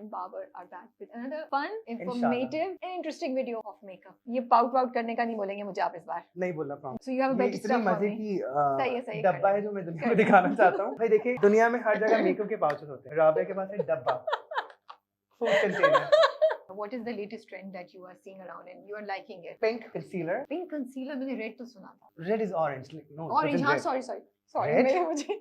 and Babar are back with another fun, informative and interesting video of makeup. ये pout वाउट करने का नहीं बोलेंगे मुझे आप इस बार. नहीं बोलना promise. So you have a ये better इतनी stuff for मजे me. की सही है, डब्बा है जो मैं दुनिया को दिखाना चाहता हूँ. भाई देखिए दुनिया में हर जगह मेकअप के पाउचेस होते हैं. राबिया के पास है डब्बा, food container. What is the latest trend that you are seeing around and you are liking it? Pink concealer. Pink concealer मैंने red तो सुना था. Red is orange. No Orange हाँ sorry Red? मेरे मुझे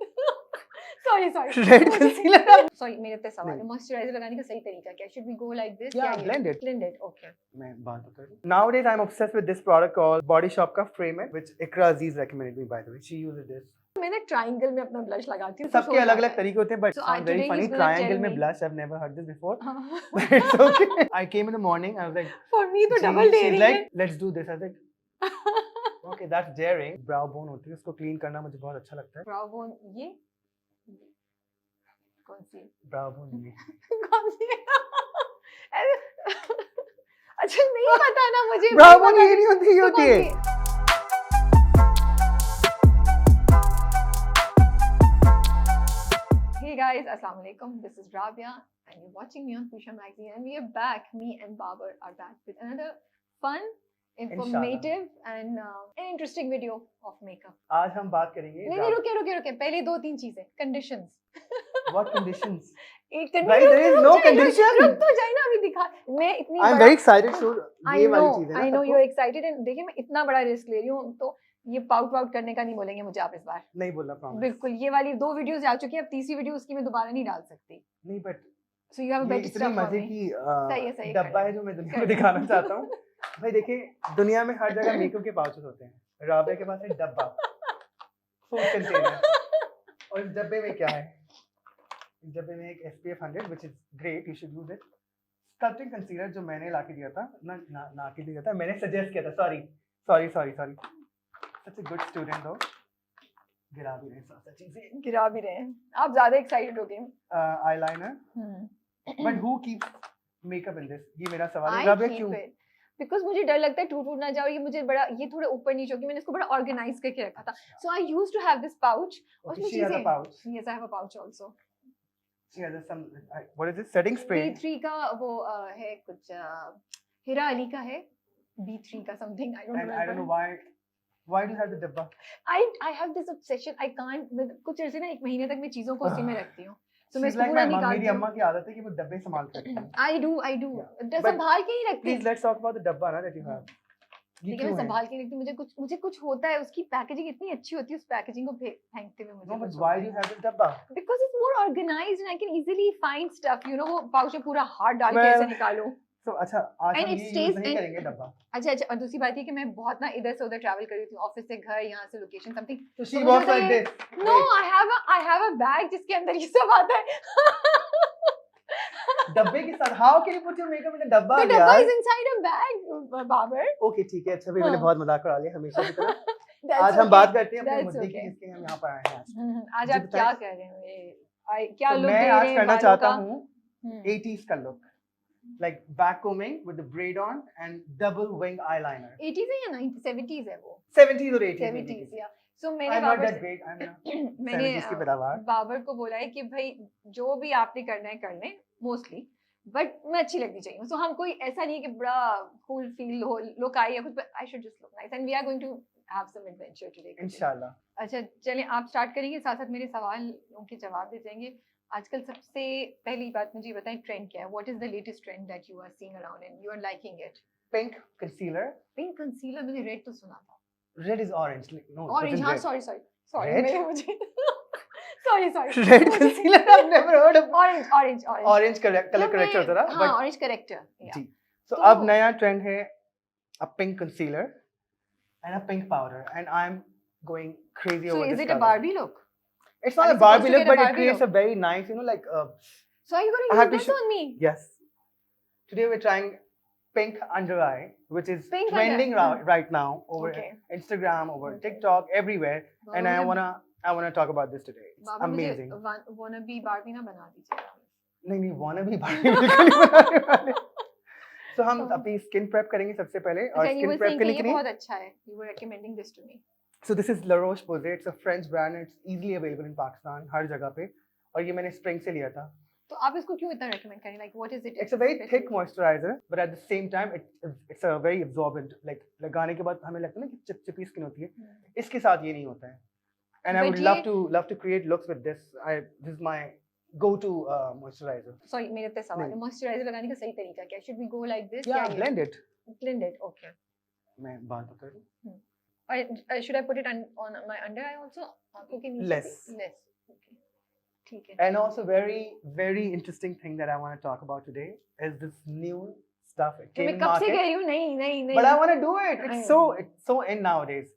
sorry रेड कंसीलर. sorry मेरे पे सवाल है. Moisturizer लगाने का सही तरीका क्या? Should we go like this? Yeah, ये? blend it. Blend it, okay. मैं बात तो कर रही. Nowadays I'm obsessed with this product called Body Shop का Frame It, which Ikra Aziz recommended me by the way. She uses this. मैंने triangle में अपना ब्लश लगाती हूँ. सबके अलग-अलग तरीके होते हैं, but So, sound very today funny. he's gonna Triangle tell में me. blush, I've never heard this before. But it's okay. I came in the morning, I was like, For me तो Gee, double she's daring like, है. let's do this. I was like, okay, that's daring. Brow bone होती है, उसको clean करना मुझे बहुत अच्छा लगता है. Brow bone ये कौन सी? Brow bone ये. कौन सी? अच्छा नहीं पता ना मुझे. Brow नहीं bone पता. ये नहीं होती, ये तो होती कौन है. सी? Hey guys, Assalamu alaikum. This is Rabia and you're watching me on Pusha Magazine and we are back. Me and Babar are back with another fun, informative and interesting video of makeup. आज हम बात करेंगे. नहीं रुके पहले दो तीन चीजें. Conditions. What conditions? एक Right, there is no condition. रुक तो जाए ना अभी दिखा. मैं इतनी I'm बड़ा very excited to I ये वाली know, चीज़ है ना. I know सबको. you're excited and देखिए मैं इतना बड़ा रिस्क ले रही हूँ तो ये पाउट वाउट करने का नहीं बोलेंगे मुझे आप इस बार. नहीं बोलना प्रॉमिस. बिल्कुल ये वाली दो वीडियोस जा चुकी है. अब तीसरी वीडियो उसकी मैं दोबारा नहीं डाल सकती. नहीं but So you have a ये better इतनी stuff for मजे me. की सही है, डब्बा है जो मैं दुनिया को दिखाना चाहता हूँ. भाई देखिए दुनिया में हर जगह मेकअप के पाउचेस होते हैं. राबिया के पास है डब्बा, फूड कंटेनर. और इस डब्बे में क्या है? इस डब्बे में एक SPF 100 which is great, you should use it. Sculpting concealer जो मैंने लाके दिया था मैंने सजेस्ट किया था. Sorry such a good student हो. गिरा भी रहे साथ चीजें. गिरा भी रहे हैं. आप ज्यादा एक्साइटेड हो गए. eyeliner. But who keeps makeup in this? ये मेरा सवाल है. I राबिया keep क्यों? it because मुझे डर लगता है टूट ना जाए. और ये मुझे बड़ा ये थोड़े ऊपर नीचे होगी. मैंने इसको बड़ा ऑर्गेनाइज करके रखा था. So I used to have this pouch. Okay, she has a pouch. Yes, I have a pouch also. She has some. What is this? Setting spray. B3 का वो है कुछ हिरा अली का है. B3 का something I don't And remember. I don't know why. Why do you have the dabba? I have this obsession. I can't. कुछ ऐसे ना एक महीने तक मैं चीजों को उसी में रखती हूँ. So मैं She's इसको like पूरा my mom. निकालती मेरी हूँ. अम्मा की आदत है कि वो डब्बे संभाल के रखती है. I do. But संभाल के ही रखती Please हूँ. let's talk about the dabba ना that you have. ये लेकिन क्यों मैं है? संभाल के नहीं रखती. मुझे कुछ होता है. उसकी पैकेजिंग इतनी अच्छी होती है. उस पैकेजिंग को फेंकते हुए मुझे. No, but कुछ why होता do है. you have the dabba? Because it's more organized and I can easily find stuff. You know वो पाउच में पूरा हाथ डाल के Well, ऐसे निकालो. So अच्छा आज And हम it ये stays use नहीं and- करेंगे डब्बा. अच्छा और दूसरी बात ये कि मैं बहुत ना इधर से उधर ट्रैवल कर रही थी. ऑफिस से घर, यहाँ से लोकेशन समथिंग. So she मुझे walks तो like ये- this. No, Wait, I have a bag जिसके अंदर ये सब आता है. डब्बे के साथ. How can you put your makeup in a डब्बा The dabba यार? is inside a bag, Babar. Okay ठीक है. अच्छा भाई मैंने हाँ. बहुत मजाक उड़ा लिया हमेशा की तरह. That's आज हम okay. बात करते हैं अपने That's मुद्दे की okay. जिसके हम यहाँ पर आए हैं आज. आज मुझे आप क्या बताएं. कर रहे हैं? क्या तो लुक मैं दे आज रहे हैं करना बालों चाहता का? हूँ 80s का look, like back combing with the braid on and double wing eyeliner. 80s है या 90s 70s है वो? 70s और 80s. 70s या. So मैंने I'm not Babar that great. I'm not. मैंने 70s की पैदावार. बाबर को बोला है कि भाई जो भी आपने करना है कर लें मोस्टली. बट मैं अच्छी लगनी चाहिए. So हम कोई ऐसा नहीं है कि बड़ा cool feel हो look आए या कुछ. But I should just look nice and we are going to have some adventure today. इंशाल्लाह. अच्छा चलें आप स्टार्ट करेंगे. साथ साथ मेरे सवालों के जवाब दे जाएंगे. आजकल सबसे पहली बात मुझे बताएं ट्रेंड क्या है. What is the latest trend that you are seeing around and you are liking it? Pink concealer. Pink concealer मैंने रेड तो सुना था. Red is orange. No, orange it's हाँ red. Sorry Red? मेरे मुझे sorry Red concealer. I've never heard of. Orange Orange color corrector होता है ना. हाँ But ऑरेंज करेक्टर. जी. So तो- अब नया trend है a pink concealer and a pink powder and I'm going crazy So over is this it a color. Barbie look? It's not Are a you supposed Barbie to look, get a but it Barbie creates look? a very nice, like. So are you I going have to to use this on me? Yes. Today we're trying pink under eye, which is Pink trending under- right now over Okay. Instagram, over Okay. TikTok, everywhere. And I Baba wanna talk about this today. It's बाबा मुझे amazing. wanna be Barbie ना बना दीजिए. नहीं wanna be Barbie बिल्कुल नहीं बनाने वाले. So हम अपनी skin prep करेंगे सबसे पहले और अच्छा you skin were prep saying के कि लिए ये कितनी? बहुत अच्छा है. You were recommending this to me. So this is La Roche-Posay. It's a French brand. It's easily available in Pakistan हर जगह पे. और ये मैंने Spring से लिया था. तो आप इसको क्यों इतना recommend करें? Like what is it? It's a very thick moisturizer, but at the same time it's a very absorbent. Like लगाने के बाद हमें लगता है ना कि चिपचिपी स्किन होती है. इसके साथ ये नहीं होता है. And I But would love to create looks with this. This is my go-to moisturizer. Sorry, मेरे पे सवाल है. नहीं. Moisturizer लगाने का सही तरीका क्या है? Should we go like this? Yeah, या ये? blend it. Blend it. Okay. मैं बात बता दूँ. Or should I put it on my under eye also? आंखों के नीचे Less. भी? Less. Okay. ठीक है. And also very interesting thing that I want to talk about today is this new stuff. It तो came मैं in कब से market. कह रही हूँ नहीं. But I want to do it. I It's so in nowadays.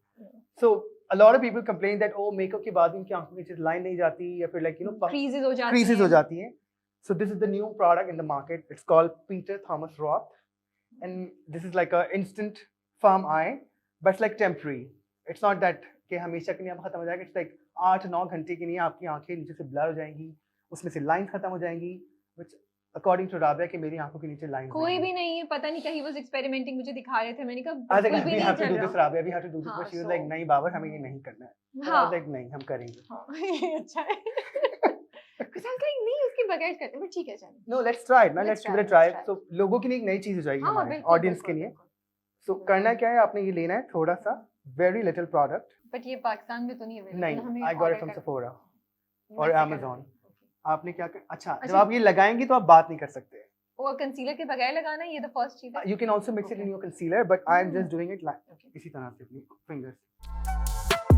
So a lot of people complain that oh makeup के बाद उनकी आंखों के नीचे line नहीं जाती या फिर like you know creases हो जाती creases हैं. हो जाती हैं. So this is the new product in the market. It's called Peter Thomas Roth, and this is like a instant firm eye, but it's like temporary. It's not that कि हमेशा के लिए अब खत्म हो जाएगा. It's like 8-9 घंटे के लिए आपकी आंखें नीचे से blur हो जाएंगी, उसमें से lines खत्म हो जाएंगी, which according to Rabia कि मेरी आंखों के नीचे lines कोई भी नहीं है, पता नहीं क्या he was experimenting, मुझे दिखा रहे थे, मैंने कहा I was like, बिल्कुल भी we नहीं have to चल do this, रहा. Rabia. We have to do this. हाँ, But she was so- like, नहीं बाबर, हमें ये नहीं करना है. And I हाँ. was like, नहीं, हम करेंगे. हाँ, ये अच्छा है. Because I was like, नहीं इसके बगैर करते, but ठीक है चलो. No, let's try it. Now let's give it a try. let's try. So लोगों के लिए एक नई चीज हो जाएगी हाँ, हमारे बिल्कुल, audience के बिल्कुल, लिए. बिल्कुल. So करना क्या है? आपने ये लेना है थोड़ा सा very little product. But ये पाकिस्तान में तो नहीं available. नहीं, हमें I got it order from करना- Sephora वहाँ और से करना Amazon. है. Okay. आपने क्या कर? अच्छा, जब अच्छा. आप ये लगाएंगी तो आप बात नहीं कर सकते. और कंसीलर के बगैर लगाना है, ये the first चीज है. You can also mix it in Okay. your concealer, but I'm just doing it like Okay. इसी तरह से अपनी fingers.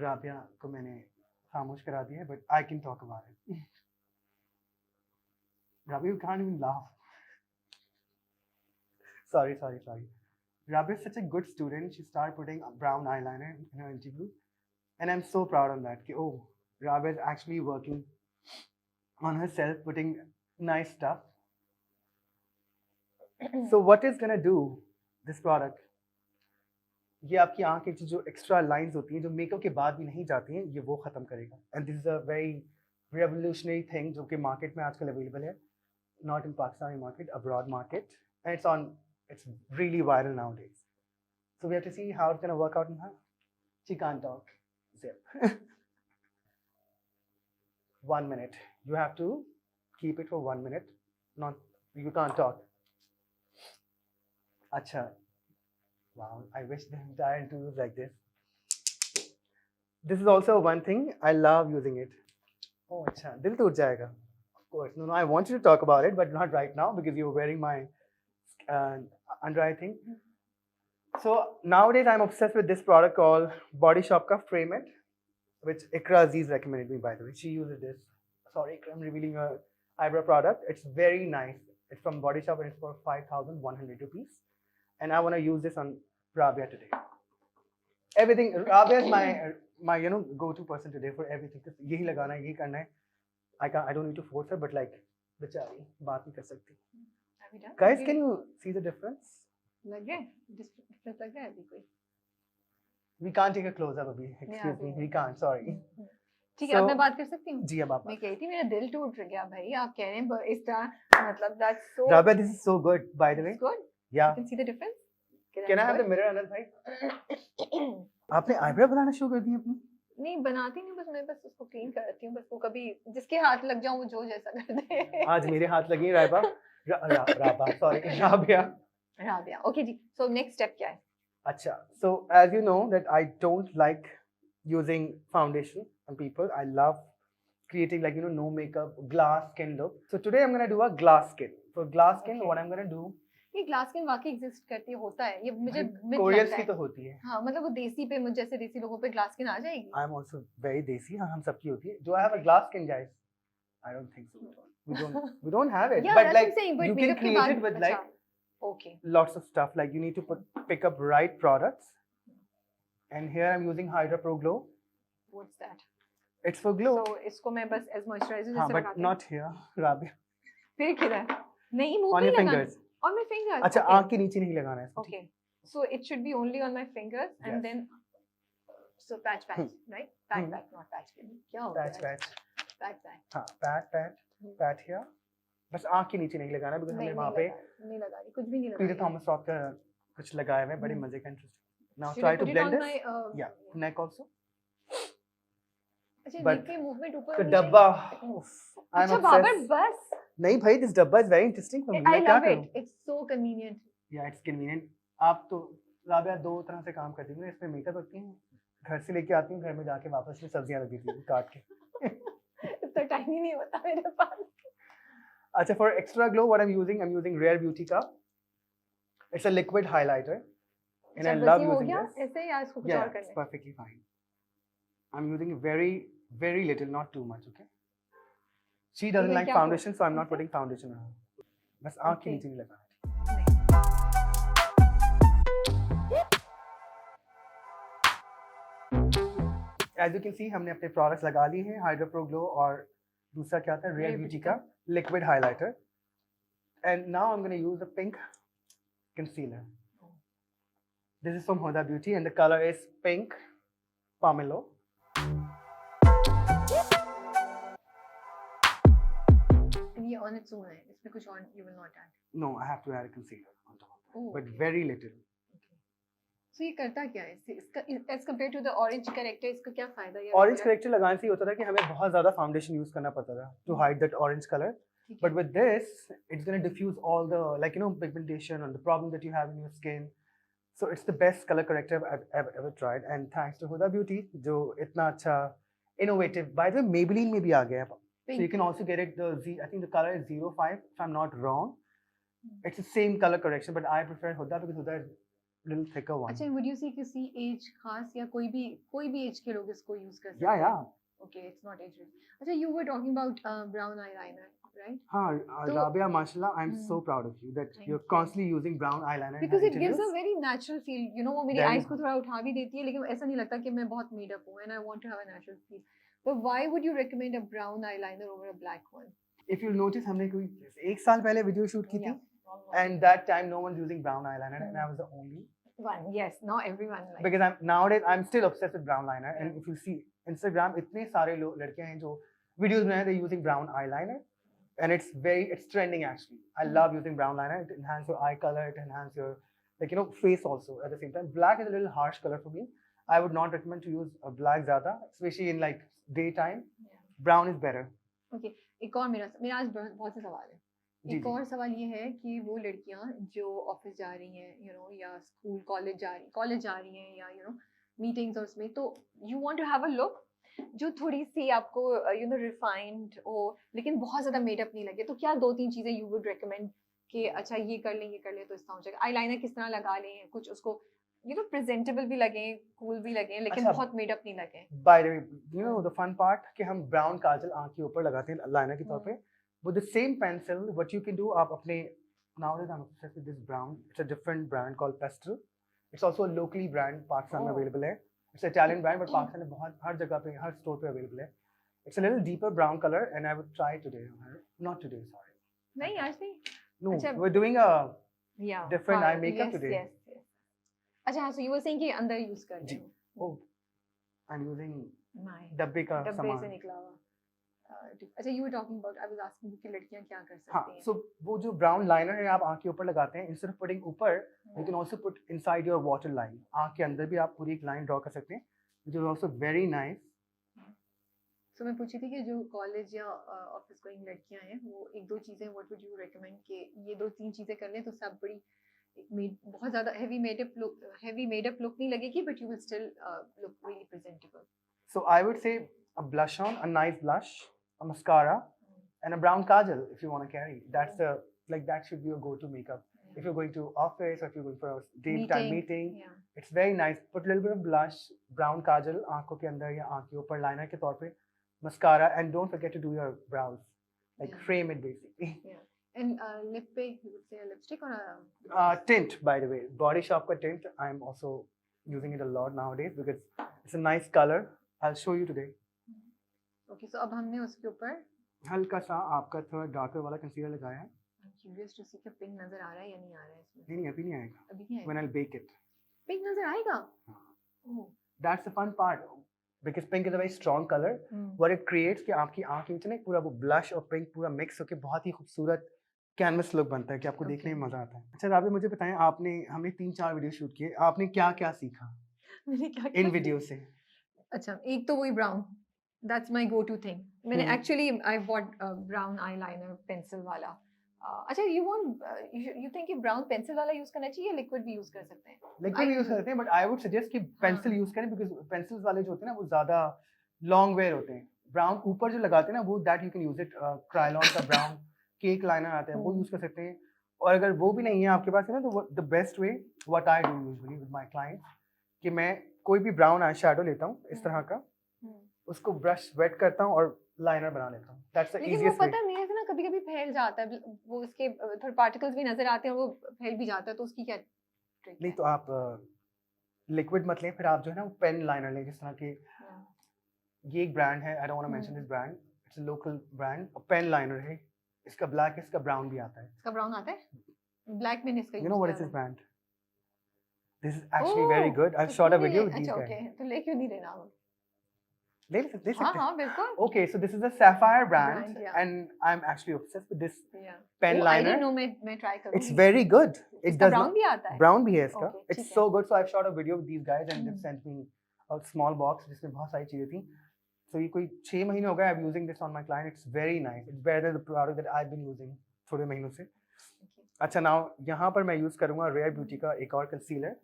राबिया को मैंने खामोश करा दिया है, but I can talk about it. Rabia, you can't even laugh. Sorry. Rabia is such a good student. She started putting brown eyeliner in her interview. And I'm so proud of that. कि, oh, Rabia is actually working on herself, putting nice stuff. So what is going to do this product? ये आपकी आँख की जो extra lines होती हैं जो makeup के बाद भी नहीं जाती हैं, ये वो ख़त्म करेगा. And this is a very revolutionary thing जो कि मार्केट में आजकल अवेलेबल है. Not in Pakistani market, abroad market, and it's really viral nowadays. So we have to see how it's gonna work out in her. She can't talk. Zip. 1 minute. You have to keep it for 1 minute. You can't talk. Acha. Wow, I wish the entire interview was like this. This is also one thing I love using it. Oh, acha. Dil toot jayega. Of course. No, I want you to talk about it, but not right now because you're wearing my under eye thing. So nowadays I'm obsessed with this product called Body Shop Ka Frame It, which Ikra Aziz recommended me, by the way. She uses this. Sorry, Ikra, I'm revealing her eyebrow product. It's very nice. It's from Body Shop and it's for 5,100 rupees. And I want to use this on Rabia today. Everything. Rabia is my go-to person today for everything. Yehi lagana hai, yehi karna hai. I don't need to force her, but like बेचारी बात नहीं कर सकती. Are we done? Guys, can you see the difference? लग रहा है? Difference लग रहा है अभी कोई? We can't take a close-up अभी. Excuse me, we can't. Sorry. ठीक है, अब मैं बात कर सकती हूँ? जी अब आप. मैं कही थी मेरा दिल टूट गया भाई, आप कह रहे हैं इस तरह, मतलब that's so. Rabia, this is so good, by the way. It's good. Yeah. You can see the difference. Can I have the mirror, Anand भाई? आपने eyebrow बनाना शुरू कर दी अपनी? नहीं बनाती नहीं, बस मैं बस उसको क्लीन करती हूँ, बस वो कभी जिसके हाथ लग जाऊँ वो जो जैसा कर दे. आज मेरे हाथ लगी है राबा. Rabia. राबिया. ओके जी. So next step क्या है? अच्छा. So as you know that I don't like using foundation on people. I love creating like no makeup, glass skin look. So today I'm gonna do a glass skin. For glass skin, Okay. what I'm gonna do? ये glass skin वाकई exist करती है, होता है ये, मुझे myth Koreans लगता की है. तो होती है. हाँ मतलब वो देसी पे, मुझे जैसे देसी लोगों पे ग्लास स्किन आ जाएगी. I'm also very desi. हाँ हम सबकी होती है. Do I have a glass skin, guys? I don't think so. We don't have it. Yeah, but that's like what I'm saying, but you can makeup के create बाद- it with अच्छा, like okay. lots of stuff. Like you need to pick up right products. And here I'm using Hydra Pro Glow. What's that? It's for glow. So इसको मैं बस as moisturizer हाँ, जैसे but लगाती हूँ. not here, Rabia. फिर किधर? नहीं मुंह On पे your लगाना. fingers. On my fingers. अच्छा Okay. आँख के नीचे नहीं लगाना है इसको. Okay. So it should be only on my fingers and Yes. then so patch, right? Patch, not patch. क्या होता Patch, है? patch. Patch. हाँ, pat here. बस आँख के नीचे नहीं लगाना because हमने नहीं वहाँ पे नहीं लगा रही, कुछ भी नहीं लगा पीटर रही. थॉमस रॉथ का कुछ लगाए हुए हैं, बड़े मजे का interest. Now Should try I to put it blend on this. my, Yeah, neck also. अच्छा but नीचे मूवमेंट ऊपर तो होनी डब्बा चाहिए। उफ, I'm अच्छा बाबर obsessed. बस नहीं भाई, this डब्बा is very interesting for me. आई मैं क्या लव करूं? It, it's so convenient. या इट्स कन्वीनियंट। आप तो राबिया दो तरह से काम करती हूँ, इसमें मेकअप रखती हूँ, घर से लेके आती हूँ, घर में जाके वापस में सब्जियां रख देती हूँ काट के। इतना टाइम ही नहीं होता मेरे पास। अच्छा, for extra glow what I'm using Rare Beauty का, it's a liquid highlighter and I अच्छा love बस ये हो using गया this. ऐसे या इसको कुछ Yeah, और it's करना है? perfectly fine. I'm using very little, not too much, okay? She doesn't इधर like क्या foundation, so I'm not ऐसे? putting foundation on her. बस आँख के Okay. नीचे नहीं लगाना। As you can see, हमने अपने प्रोडक्ट्स लगा लिए हैं, Hydra Pro Glow और दूसरा क्या था, Rare Rare Beauty Beauty का liquid highlighter. And now I'm going to use a pink concealer. This is from Huda Beauty and the color is pink pomelo. ये on its own है, इसमें कुछ और you will not add. No, I have to add a concealer on top of that, Oh, but okay. very little. So ये करता क्या है? इसका as compared to the orange corrector इसका क्या फायदा है? Orange corrector लगाने से ये होता था कि हमें बहुत ज़्यादा foundation use करना पड़ता था to hide that orange color. But with this, it's going to diffuse all the, like, you know, pigmentation and the problem that you have in your skin. So it's the best color corrector I've ever tried. And thanks to Huda Beauty, जो इतना अच्छा innovative. By the way, Maybelline में भी आ गया है. So you can also get it, I think the color is 05, if I'm not wrong. It's the same color correction, but I prefer Huda because Huda is a little thicker one. अच्छा would you see किसी age खास या कोई भी age के लोग इसको use कर सकते Yeah, हैं? yeah. Okay, it's not age related. अच्छा you were talking about brown eyeliner, right? हाँ, तो- Rabia, mashallah, I'm so Hmm. proud of you that Thank you're you. constantly using brown eyeliner. in Because her it gives a interviews. very natural feel. You know वो मेरी Very eyes को थोड़ा उठा भी देती है, लेकिन ऐसा नहीं लगता कि मैं बहुत made up हूँ and I want to have a natural feel. But why would you recommend a brown eyeliner over a black one? If you'll notice, हमने कोई एक साल पहले वीडियो शूट की थी, Yeah. and that time no one's using brown eyeliner, and I was the only. One, yes, not everyone like. Because nowadays I'm still obsessed with brown eyeliner, and Yeah. if you see Instagram, इतने सारे लोग लड़कियां हैं जो videos बनाए, they're using brown eyeliner, and it's trending actually. I love using brown liner. It enhances your eye color, it enhances your, like, you know, face also at the same time. Black is a little harsh color for me. I would not recommend to use a black ज़्यादा, especially in like daytime. Brown is better. Okay, एक और मेरा आज बहुत से सवाल है। जी, एक जी. और सवाल ये है कि वो लड़कियां जो ऑफिस जा रही हैं, you know, या स्कूल कॉलेज जा रही हैं, या you know मीटिंग्स और उसमें, तो you want to have a look जो थोड़ी सी आपको you know refined हो, लेकिन बहुत ज्यादा मेडअप नहीं लगे, तो क्या 2-3 चीजें you would recommend कि अच्छा ये कर लें तो इसका हो जाएगा? आईलाइनर किस तरह लगा लें, कुछ उसको you know प्रेजेंटेबल भी लगे, कूल भी लगे, लेकिन अच्छा, बहुत मेडअप नहीं लगे। By the way, you know the fun part कि हम brown काजल आँख के ऊपर लगाते हैं लाइनर के तौर पे. With the same pencil, what you can do, आप अपने, nowadays I'm obsessed with this brown. It's a different brand called Pestle. It's also a locally brand, Pakistan में Oh. available है. It's an Italian brand, but Pakistan में बहुत हर जगह पे, हर store पे available है. It's a little deeper brown color, and I would try today on her. Not today, sorry. नहीं आज नहीं। No, अच्छा, we're doing a Yeah. different eye हाँ, makeup yes, today. Yes, yes. अच्छा हाँ, so you were saying कि अंदर use कर जी. रहे हो। Oh, I'm using नहीं, डब्बे का डब्बे सामान. से निकला हुआ। अच्छा, you were talking about, I was asking कि लड़कियां क्या कर हाँ, सकती हैं? so वो जो brown liner है आप आँख के ऊपर लगाते हैं, instead of putting ऊपर, you can also put inside your water line. आँख के अंदर भी आप पूरी एक line draw कर सकते हैं, which is also very nice. So मैं पूछी थी कि जो कॉलेज या ऑफिस गोइंग लड़कियां हैं, वो 1-2 चीजें what would you recommend कि ये 2-3 चीजें कर लें तो सब बड़ी बहुत ज्यादा heavy made up look नहीं लगेगी, but you will still look really presentable. So I would say a blush on, a nice blush, a mascara, and a brown kajal if you want to carry. That's that should be your go-to makeup. If you're going to office or if you're going for a daytime meeting, Yeah. it's very nice. Put a little bit of blush, brown kajal, आँखों के अंदर या आँख के ऊपर liner के तौर पे, mascara, and don't forget to do your brows. Like Yeah. frame it basically. Yeah. And lip पे you would say a lipstick or a Tint, by the way, Body Shop का tint. I'm also using it a lot nowadays because it's a nice color. I'll show you today. Okay, so अब हमने उसके ऊपर हल्का सा आपका थोड़ा darker वाला कंसीलर लगाया है. I'm curious to see कि पिंक नजर आ रहा है या नहीं आ रहा है इसमें। नहीं, अभी नहीं आएगा. अभी नहीं When आएगा। I'll bake it. पिंक नजर आएगा? Oh. That's the fun part because pink is a very strong color. What it creates कि आपकी आँख के नीचे ना पूरा वो blush और pink पूरा mix होके बहुत ही खूबसूरत कैनवस लुक बनता है कि आपको देखने में मजा आता है. अच्छा राबी, मुझे बताएं, हमने 3-4 वीडियो शूट किए, आपने क्या क्या सीखा मैंने क्या इन वीडियो से? अच्छा, एक तो वही brown That's my go-to thing. मैंने हम्म। actually I bought a brown eyeliner pencil वाला. अच्छा you think कि brown pencil वाला use करना चाहिए या liquid भी use कर सकते हैं? लिक्विड I- यूज करते हैं, बट आई वुड सजेस्ट कि पेंसिल हाँ. यूज करें, बिकॉज पेंसिल्स वाले जो होते हैं ना वो ज्यादा लॉन्ग वेयर होते हैं. ब्राउन ऊपर जो लगाते हैं ना वो that you can use it. Krylon का ब्राउन केक लाइनर आता है, वो यूज कर सकते हैं. और अगर वो भी नहीं है आपके पास है ना, तो the best way what I do usually with my clients कि मैं कोई भी ब्राउन आई शैडो लेता हूँ इस तरह का, उसको ब्रश वेट करता हूँ और लाइनर बना लेता हूँ. दैट्स द लेकिन वो इजीएस्ट वे. पता है मेरे से ना कभी कभी फैल जाता है, वो उसके थोड़े पार्टिकल्स भी नजर आते हैं, वो फैल भी जाता है, तो उसकी क्या ट्रिक नहीं है? तो आप लिक्विड मत लें, फिर आप जो है ना वो पेन लाइनर लें. जिस तरह के ये एक ब्रांड है, I don't want to mention this brand, it's a local brand, pen liner है. इसका ब्लैक है, इसका ब्राउन भी आता है. इसका ब्राउन आता है, ब्लैक मैंने इसका You यूज know what किया is this था. brand? This is actually very good. I've तो shot a तूने- video with these अच्छा guys. ओके, तो ले क्यों नहीं लेना वो? ले हाँ सकते हैं. हाँ बिल्कुल. Okay, so this is a Sapphire brand, Brand, yeah. and I'm actually obsessed with this Yeah. pen Oh, I liner. didn't know, मैं try करूँगी. It's very good. It इसका does brown not. भी आता है. Brown भी है इसका. Okay, It's ठीक है. so good. So I've shot a video with these guys, and they've hmm. sent me a small box जिसमें बहुत सारी चीजें थी. So ये कोई 6 महीने हो गए I'm using this on my client. It's very nice. It's better than the product that I've been using थोड़े महीनों से. अच्छा, now यहाँ पर मैं यूज करूँगा Rare Beauty का एक और concealer,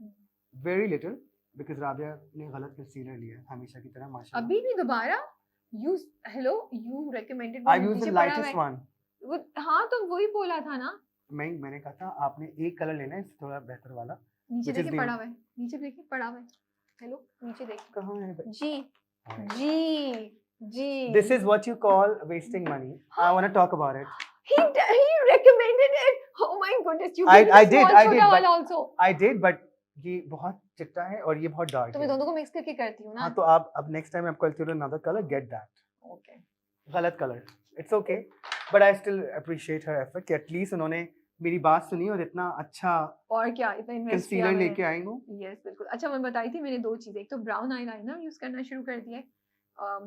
very little, because Rabia ने गलत कंसीलर लिया है हमेशा की तरह माशाल्लाह. अभी भी दोबारा use hello you recommended I've used the lightest one. वो हाँ तो वही बोला था ना. मैंने कहा था आपने एक कलर लेना है, इससे थोड़ा बेहतर वाला. नीचे Which is देखिए the- पड़ा हुआ है, नीचे देखिए पड़ा हुआ है. हेलो नीचे देखिए. कहाँ है भाई? जी जी. This is what you call wasting money. I want to talk about it. he recommended it. Oh my goodness, you I gave me the did, small I did, छोटा but- वाला also. I did, but ये बहुत चिट्टा है और ये बहुत dark तो मैं है. दोनों को मिक्स करके करती हूँ ना. हाँ तो आप अब नेक्स्ट टाइम आपको colour another color, get that. Okay. गलत colour, it's okay, but I still appreciate her effort कि at least उन्होंने मेरी बात सुनी और इतना अच्छा और क्या इतना इन्वेस्ट किया कंसीलर मैंने. लेके आई हूँ. यस बिल्कुल. अच्छा मैं बताई थी मैंने दो चीजें, एक तो ब्राउन आईलाइनर यूज करना शुरू कर दिया है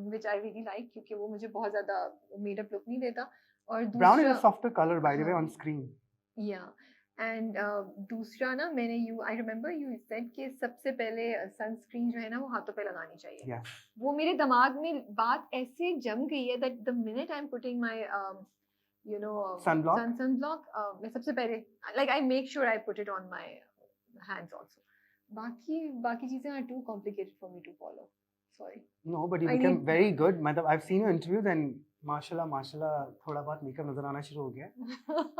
व्हिच आई रियली लाइक, क्योंकि वो मुझे बहुत ज्यादा मेडअप लुक नहीं देता. और Brown is a दूसरा softer color by the way हाँ. on screen. या एंड दूसरा ना मैंने आई रिमेम्बर यू सेड कि सबसे पहले सनस्क्रीन जो है ना वो हाथों पे लगानी चाहिए. Yes. वो मेरे दिमाग में बात ऐसे जम गई है that the minute I am putting my you know Sunblock? sunblock मैं सबसे पहले like I make sure I put it on my hands also. बाकी चीजें are too complicated for me to follow. Sorry. No, but you I became need- very good. मतलब I've seen your interviews and माशाल्लाह थोड़ा बहुत makeup नजर आना शुरू हो गया है.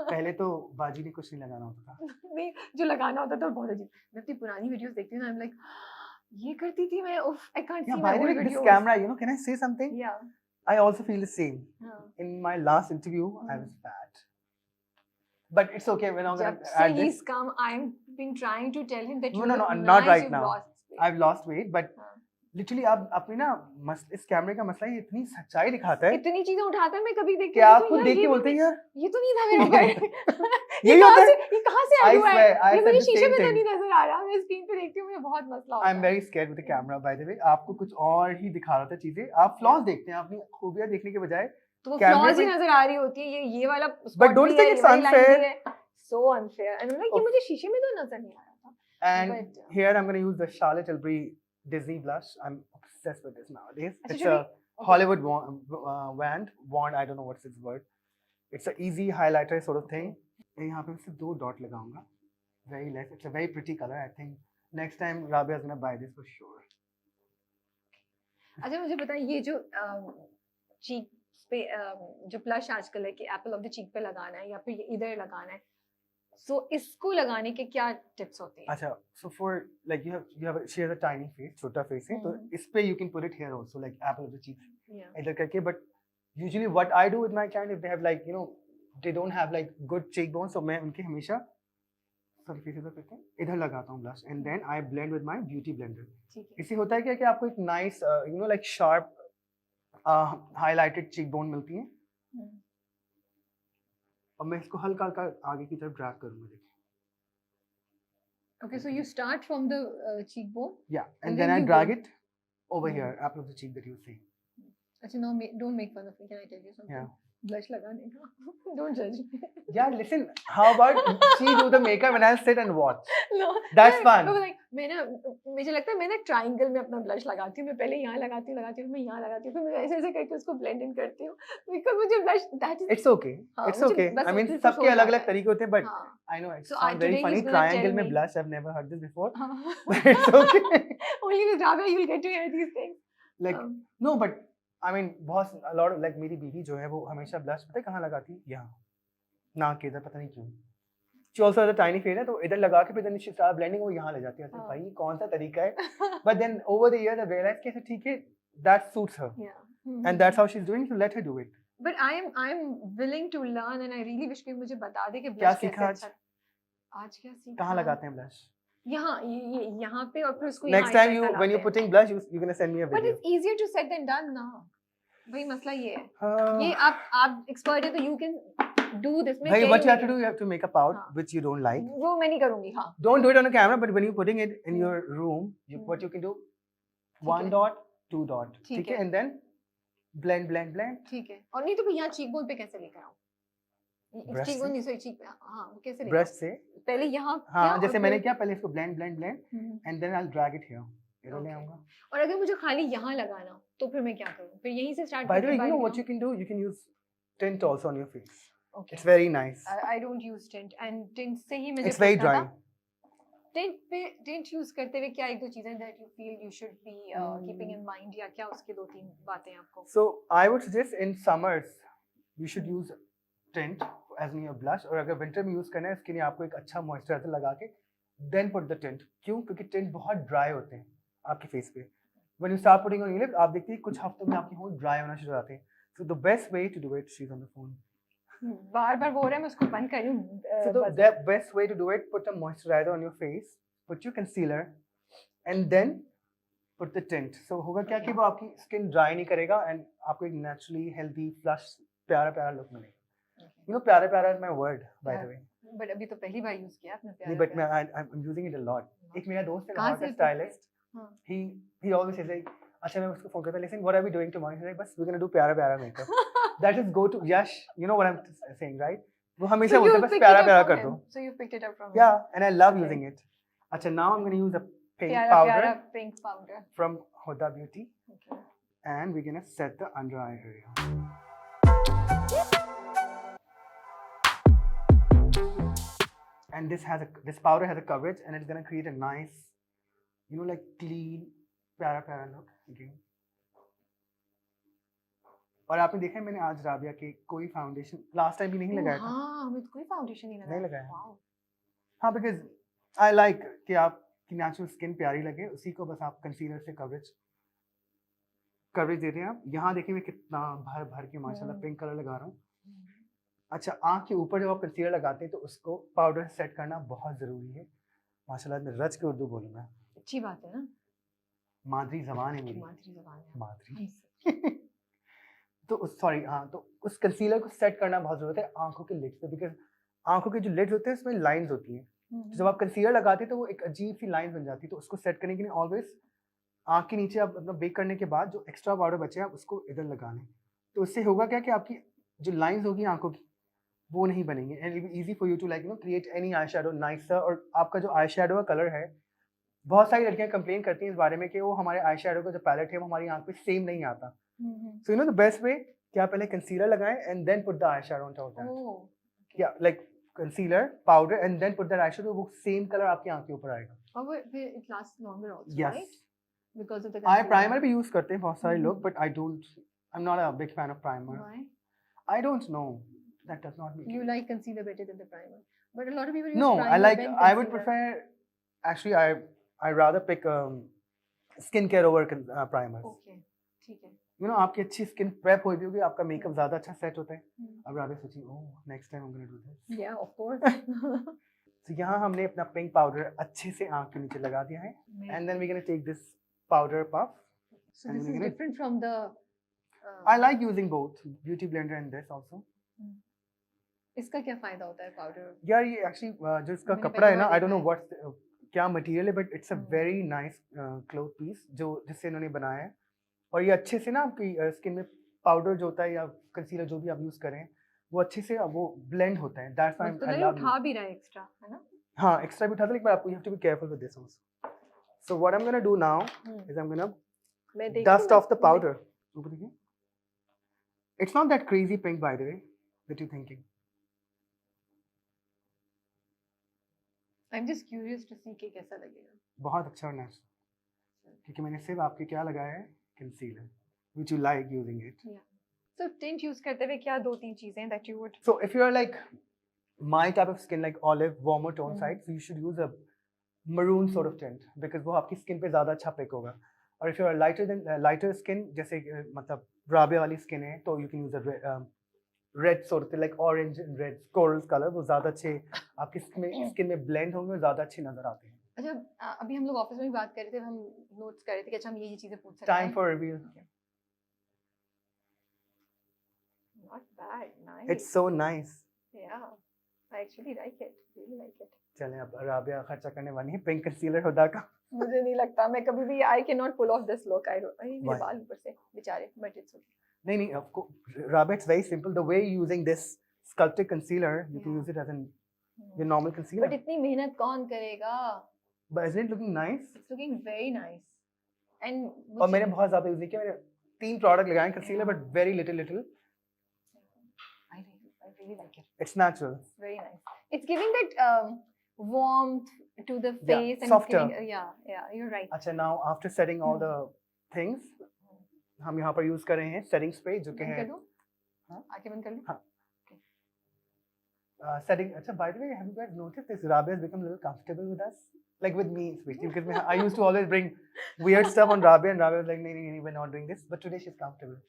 पहले तो बाजी ने कुछ नहीं लगाना होता था. नहीं जो लगाना होता था बहुत अजीब. मैं अपनी पुरानी वीडियोस देखती हूँ ना, आई एम लाइक ये करती थी मैं. उफ I can't Yeah, see by my the way, old this videos. camera, can I say something? या I also feel the same. हाँ. In my last interview, I was fat. But it's okay. We're not जब gonna से add this. he's come, I've been trying to tell him that No, you no, look no, nice, not right you've now. lost weight. I've lost weight, but हाँ. literally अब अपनी ना इस कैमरे का मसला ये इतनी सच्चाई दिखाता है इतनी चीजें उठाता है मैं कभी देखती कि हूँ आप तो खुद यार देख के ये बोलते हैं यार ये तो नहीं था मेरे ऊपर. यही होता है. ये कहाँ से आ I हुआ swear, है? I ये said मुझे the शीशे same में तो thing. नहीं नजर आ रहा. मैं स्क्रीन पे देखती हूँ मुझे बहुत मसला होता है. I'm very scared with the camera, by the way. आपको कुछ और ही दिखा रहा था चीजें. आप फ्लॉज देखते हैं, अपनी खूबियां देखने के बजाय. तो वो कैमरे फ्लॉज ही पे- नजर आ रही होती है. ये वाला But don't think it's unfair. So unfair. And like ये Oh. मुझे शीशे में तो नजर नहीं आ रहा था. And But, here I'm going to use the Charlotte Tilbury Disney blush. I'm obsessed with this nowadays. अच्छा, It's should a Hollywood wand. I don't know what's its word. It's a easy highlighter sort of thing. मैं यहाँ पे सिर्फ 2 dot लगाऊंगा. Very less. It's a very pretty color. I think next time Rabia is gonna buy this for sure. अच्छा मुझे बताएं ये जो चीक पे जो ब्लश आजकल है कि एप्पल ऑफ द चीक पे लगाना है या फिर ये इधर लगाना है, सो इसको लगाने के क्या टिप्स होते हैं? अच्छा, so for like she has a tiny face, छोटा face है, तो इस पे you can put it here also like apple of the cheek Yeah. इधर करके. But usually what I do with my client if they have like they don't have like good cheekbones, so मैं उनके हमेशा sorry face इधर करके इधर लगाता हूँ blush and then I blend with my beauty blender. ठीक है. इससे होता है क्या कि आपको एक nice like sharp highlighted cheekbone मिलती है. हम्म. और मैं इसको हल्का हल्का आगे की तरफ ड्रैग करूंगा. देखिए. Okay, so you start from the cheekbone. Yeah, And and then then I you drag go- it over Hmm. here, apple of the cheek that you see. अच्छा, no, don't make fun of me. Can I tell you something? Yeah. Blush लगाने का. Don't judge me. Yeah, listen, how about she do the makeup and I'll sit and watch. No. That's मैं- fun. मैं like मैं ना मुझे लगता है मैं ना ट्रायंगल में अपना ब्लश लगाती हूँ. मैं पहले यहाँ लगाती हूँ, फिर मैं यहाँ लगाती हूँ, फिर मैं ऐसे ऐसे करके उसको ब्लेंड इन करती हूँ. Because मुझे blush that is It's okay. हाँ, It's मुझे okay. बस I mean, little push सबके हो अलग-अलग जाता है. तरीके होते हैं, but हाँ. I know it So sounds very today funny. he's gonna tell Triangle में me. blush, I've never heard this before. हाँ. But it's okay. Only with Rabia you'll get to hear these things. Like, no, but I mean, बहुत a lot of like मेरी बीवी जो है वो हमेशा blush पता है कहाँ लगाती है? यहाँ नाक के इधर, पता नहीं क्यों. She also has a tiny face है, तो इधर लगा के फिर then she start blending, वो यहाँ ले जाती है. हाँ. भाई कौन सा तरीका है? But then over the years I realized कि ऐसे ठीक है, that suits her, Yeah. and that's how she's doing. So let her do it. But I'm willing to learn and I really wish कि मुझे बता दे कि क्या ब्लश सीखा कैसे आज? अच्छा. आज क्या सीखा? कहाँ लगाते हैं ब्लश? यहाँ ये यहाँ पे और फिर उसको Next यहाँ time you ऐसा when you're लाते हैं. putting blush, you're gonna send me a But video. it's easier to said than done now. भाई मसला ये है. हाँ. ये आप expert है तो you can do this. मैं Hey, कह what रही you have to हूँ do, you have to make a pout हाँ. which you don't like. वो मैं नहीं करूँगी. हाँ. Don't do it on the camera, but when you're putting it in your room, what you can do, one है. dot, two dot, ठीक ठीक है, है. and then blend, blend, blend. ठीक है. और नहीं तो फिर यहाँ cheek bone पे कैसे लेकर आऊँ? Brush cheek bone से? नहीं सॉरी cheek हाँ वो कैसे लेकर Brush आऊँ? से, पहले यहाँ हाँ, किया जैसे और मैंने फिर किया, पहले इसको blend, blend, blend, and then I'll drag it here. इधर ले Okay. आऊँगा. और अगर मुझे खाली यहाँ लगाना हो तो फिर मैं क्या करूँ? फिर यहीं से स्टार्ट By the way, करके you know बाहर what you can do? You can use tint also on your face. Okay. It's very nice. I don't use tint and tint से ही मुझे It's very पूछना drying. था. Tint पे tint use करते हुए क्या एक दो चीजें that you feel you should be keeping in mind या क्या उसके दो तीन बातें आपको? So I would suggest in summers you should use tint as in your blush, और अगर winter में use करना है इसके लिए आपको एक अच्छा moisturizer लगा के then put the tint. क्यों? क्योंकि tint बहुत dry होते हैं आपके face पे. When you start putting on your lips, आप देखते हैं कुछ हफ्तों में आपके होंठ dry होना शुरू हो जाते हैं. So the best way to do it, she's on the phone. बार-बार बोल रहा है मैं उसको बंद कर लूँ. So the best way to do it, put a moisturizer on your face, put your concealer, and then put the tint. So होगा क्या कि वो आपकी skin dry नहीं करेगा and आपको एक naturally healthy flush प्यारा प्यारा look मिलेगा. You know प्यारा प्यारा is my word by the way. But अभी तो पहली बार यूज किया आपने नहीं, but I'm using it a lot. एक मेरा दोस्त है कहाँ वहाँ का से stylist. हाँ. He always says like, अच्छा मैं उसको फोन करता हूँ, listen, what are we doing tomorrow? He's like, बस we're gonna do प्यारा प्यारा makeup. That is go to Yash. You know what I'm saying, right? वो हमेशा बोलते हैं बस प्यारा प्यारा कर दो. So you picked it up from Yeah, and I love Okay. using it. अच्छा, now I'm gonna use a pink प्यारा powder प्यारा pink powder. from Huda Beauty, Okay. and we're gonna set the under eye area. And this powder has a coverage, and it's gonna create a nice, you know, like clean, प्यारा प्यारा look again. और आपने देखा है मैंने आज राबिया के कोई फाउंडेशन लास्ट टाइम भी नहीं लगाया था. हाँ हमें तो कोई फाउंडेशन नहीं लगाया. नहीं लगाया. Wow. हाँ, बिकॉज आई लाइक कि आपकी नेचुरल स्किन प्यारी लगे, उसी को बस आप कंसीलर से कवरेज देते हैं आप. यहाँ देखिए मैं कितना भर भर के माशाल्लाह पिंक कलर लगा रहा हूँ. अच्छा, आँख के ऊपर जब आप कंसीलर लगाते हैं तो उसको पाउडर सेट करना बहुत ज़रूरी है. माशाल्लाह मैं रच के उर्दू बोलूँगा. अच्छी बात है ना. मादरी ज़बान है मेरी. मादरी ज़बान है. मादरी. तो सॉरी, हाँ, तो उस कंसीलर को सेट करना बहुत ज़रूरत है आँखों के लिड्स पे, बिकॉज आँखों के जो लिड्स होते हैं उसमें लाइंस होती हैं. तो जब आप कंसीलर लगाते हैं तो वो एक अजीब सी लाइन बन जाती है. तो उसको सेट करने के लिए ऑलवेज आँख के नीचे आप अपना बेक करने के बाद जो एक्स्ट्रा पाउडर बचे आप उसको इधर लगा लें. तो उससे होगा क्या कि आपकी जो लाइंस होगी आँखों की वो नहीं बनेंगी. And it be easy for you to like create any eye shadow nicer. और आपका जो आई शेडो का कलर है, बहुत सारी लड़कियां कंप्लेन करती हैं इस बारे में कि वो हमारे आई शेडो का जो पैलेट है वो हमारी आँख पे सेम नहीं आता. So you know the best way कि आप पहले कंसीलर लगाएं and then put the eye shadow on top of that. या like concealer powder and then put the eye shadow, वो सेम कलर आपकी आँख के ऊपर आएगा. और वो फिर it last longer also, Yes. Right? Because of the eye primer भी यूज करते हैं बहुत सारे लोग, but I am not a big fan of primer. Why? I don't no, that does not make You like concealer better than the primer. But a lot of people use No, primer I like. then I would concealer. prefer. Actually, I rather pick skincare over primers. Okay, ठीक है. You know, आपकी अच्छी skin prep हो गई होगी, आपका makeup ज्यादा अच्छा सेट होता है. अब राबिया सोची, oh next time I'm gonna do this. Yeah, of course. तो यहाँ हमने अपना पिंक पाउडर अच्छे से आँख के नीचे लगा दिया है. And then we're gonna take this powder puff. So and this we're is gonna- different from the. I like using both beauty blender and this also. इसका क्या फायदा होता है पाउडर? यार ये एक्चुअली जो इसका मैंने कपड़ा है पहली ना, बार आई डोंट नो देखा व्हाट क्या मटेरियल है, but it's a very nice cloth piece जो जिससे इन्होंने बनाया है. और ये अच्छे से ना आपकी स्किन में पाउडर जो होता है या कंसीलर जो भी आप यूज करें वो अच्छे से वो ब्लेंड होता है, दैट्स व्हाई मुझे तो आई लगे लव उठा भी रहा है एक्स्ट्रा, है ना? हाँ एक्स्ट्रा भी उठाते, लेकिन आपको you have to be careful with this also. So what I am gonna do now is I am gonna मैं देखूं, dust मैं off the powder. ऊपर देखिए. It's not that crazy pink, by the way, that you're thinking. I'm just curious to see कि कैसा लगेगा. बहुत अच्छा और natural. क्योंकि मैंने सिर्फ आपके क्या लगाया है, concealer, which you like using it. Yeah. So tint use करते हुए क्या 2-3 चीजें that you would. So if you're like my type of skin, like olive, warmer tone Mhm. side, so you should use a maroon sort of tint because वो आपकी skin पे ज़्यादा अच्छा pick होगा. और if you're lighter skin, जैसे मतलब राबिया वाली skin है, तो you can use a red sort of thing, like orange and red coral color, वो ज़्यादा अच्छे आपकी skin में blend होंगे और ज़्यादा अच्छे नजर आते हैं. अच्छा, अभी हम लोग ऑफिस में भी बात कर रहे थे, हम नोट्स कर रहे थे कि अच्छा हम ये चीजें पूछ सकते हैं. Time for reveal. Not bad, nice. It's so nice. Yeah, I actually like it. Really like it. चलें अब राबिया खर्चा करने वाली है पिंक कंसीलर हुदा का. मुझे नहीं लगता, मैं कभी भी I cannot pull off this look. I don't. अरे मेरे Why? बाल ऊपर से बेचारे, but it's okay. नहीं आपको Rabia, it's very simple. The way you're using this sculpted concealer, you can Yeah. use it as your normal concealer. But इतनी मेहनत कौन करेगा? But isn't it looking nice? It's looking very nice. And और मैंने बहुत ज़्यादा यूज नहीं किया, मैंने 3 प्रोडक्ट लगाए concealer, but very little. I really like it. It's natural. It's very nice. It's giving that warmth to the Yeah, face and softer. it's giving, yeah, you're right. अच्छा, now after setting all the things, हम यहाँ पर use कर रहे हैं setting spray जो कि बंद है कर दूं? हाँ? आके बंद कर लूं? हाँ. Setting. अच्छा, by the way, have you guys noticed this? Rabia has become a little comfortable with us, like with me especially, because I used to always bring weird stuff on Rabia, and Rabia was like, "No, we're not doing this." But today she's comfortable.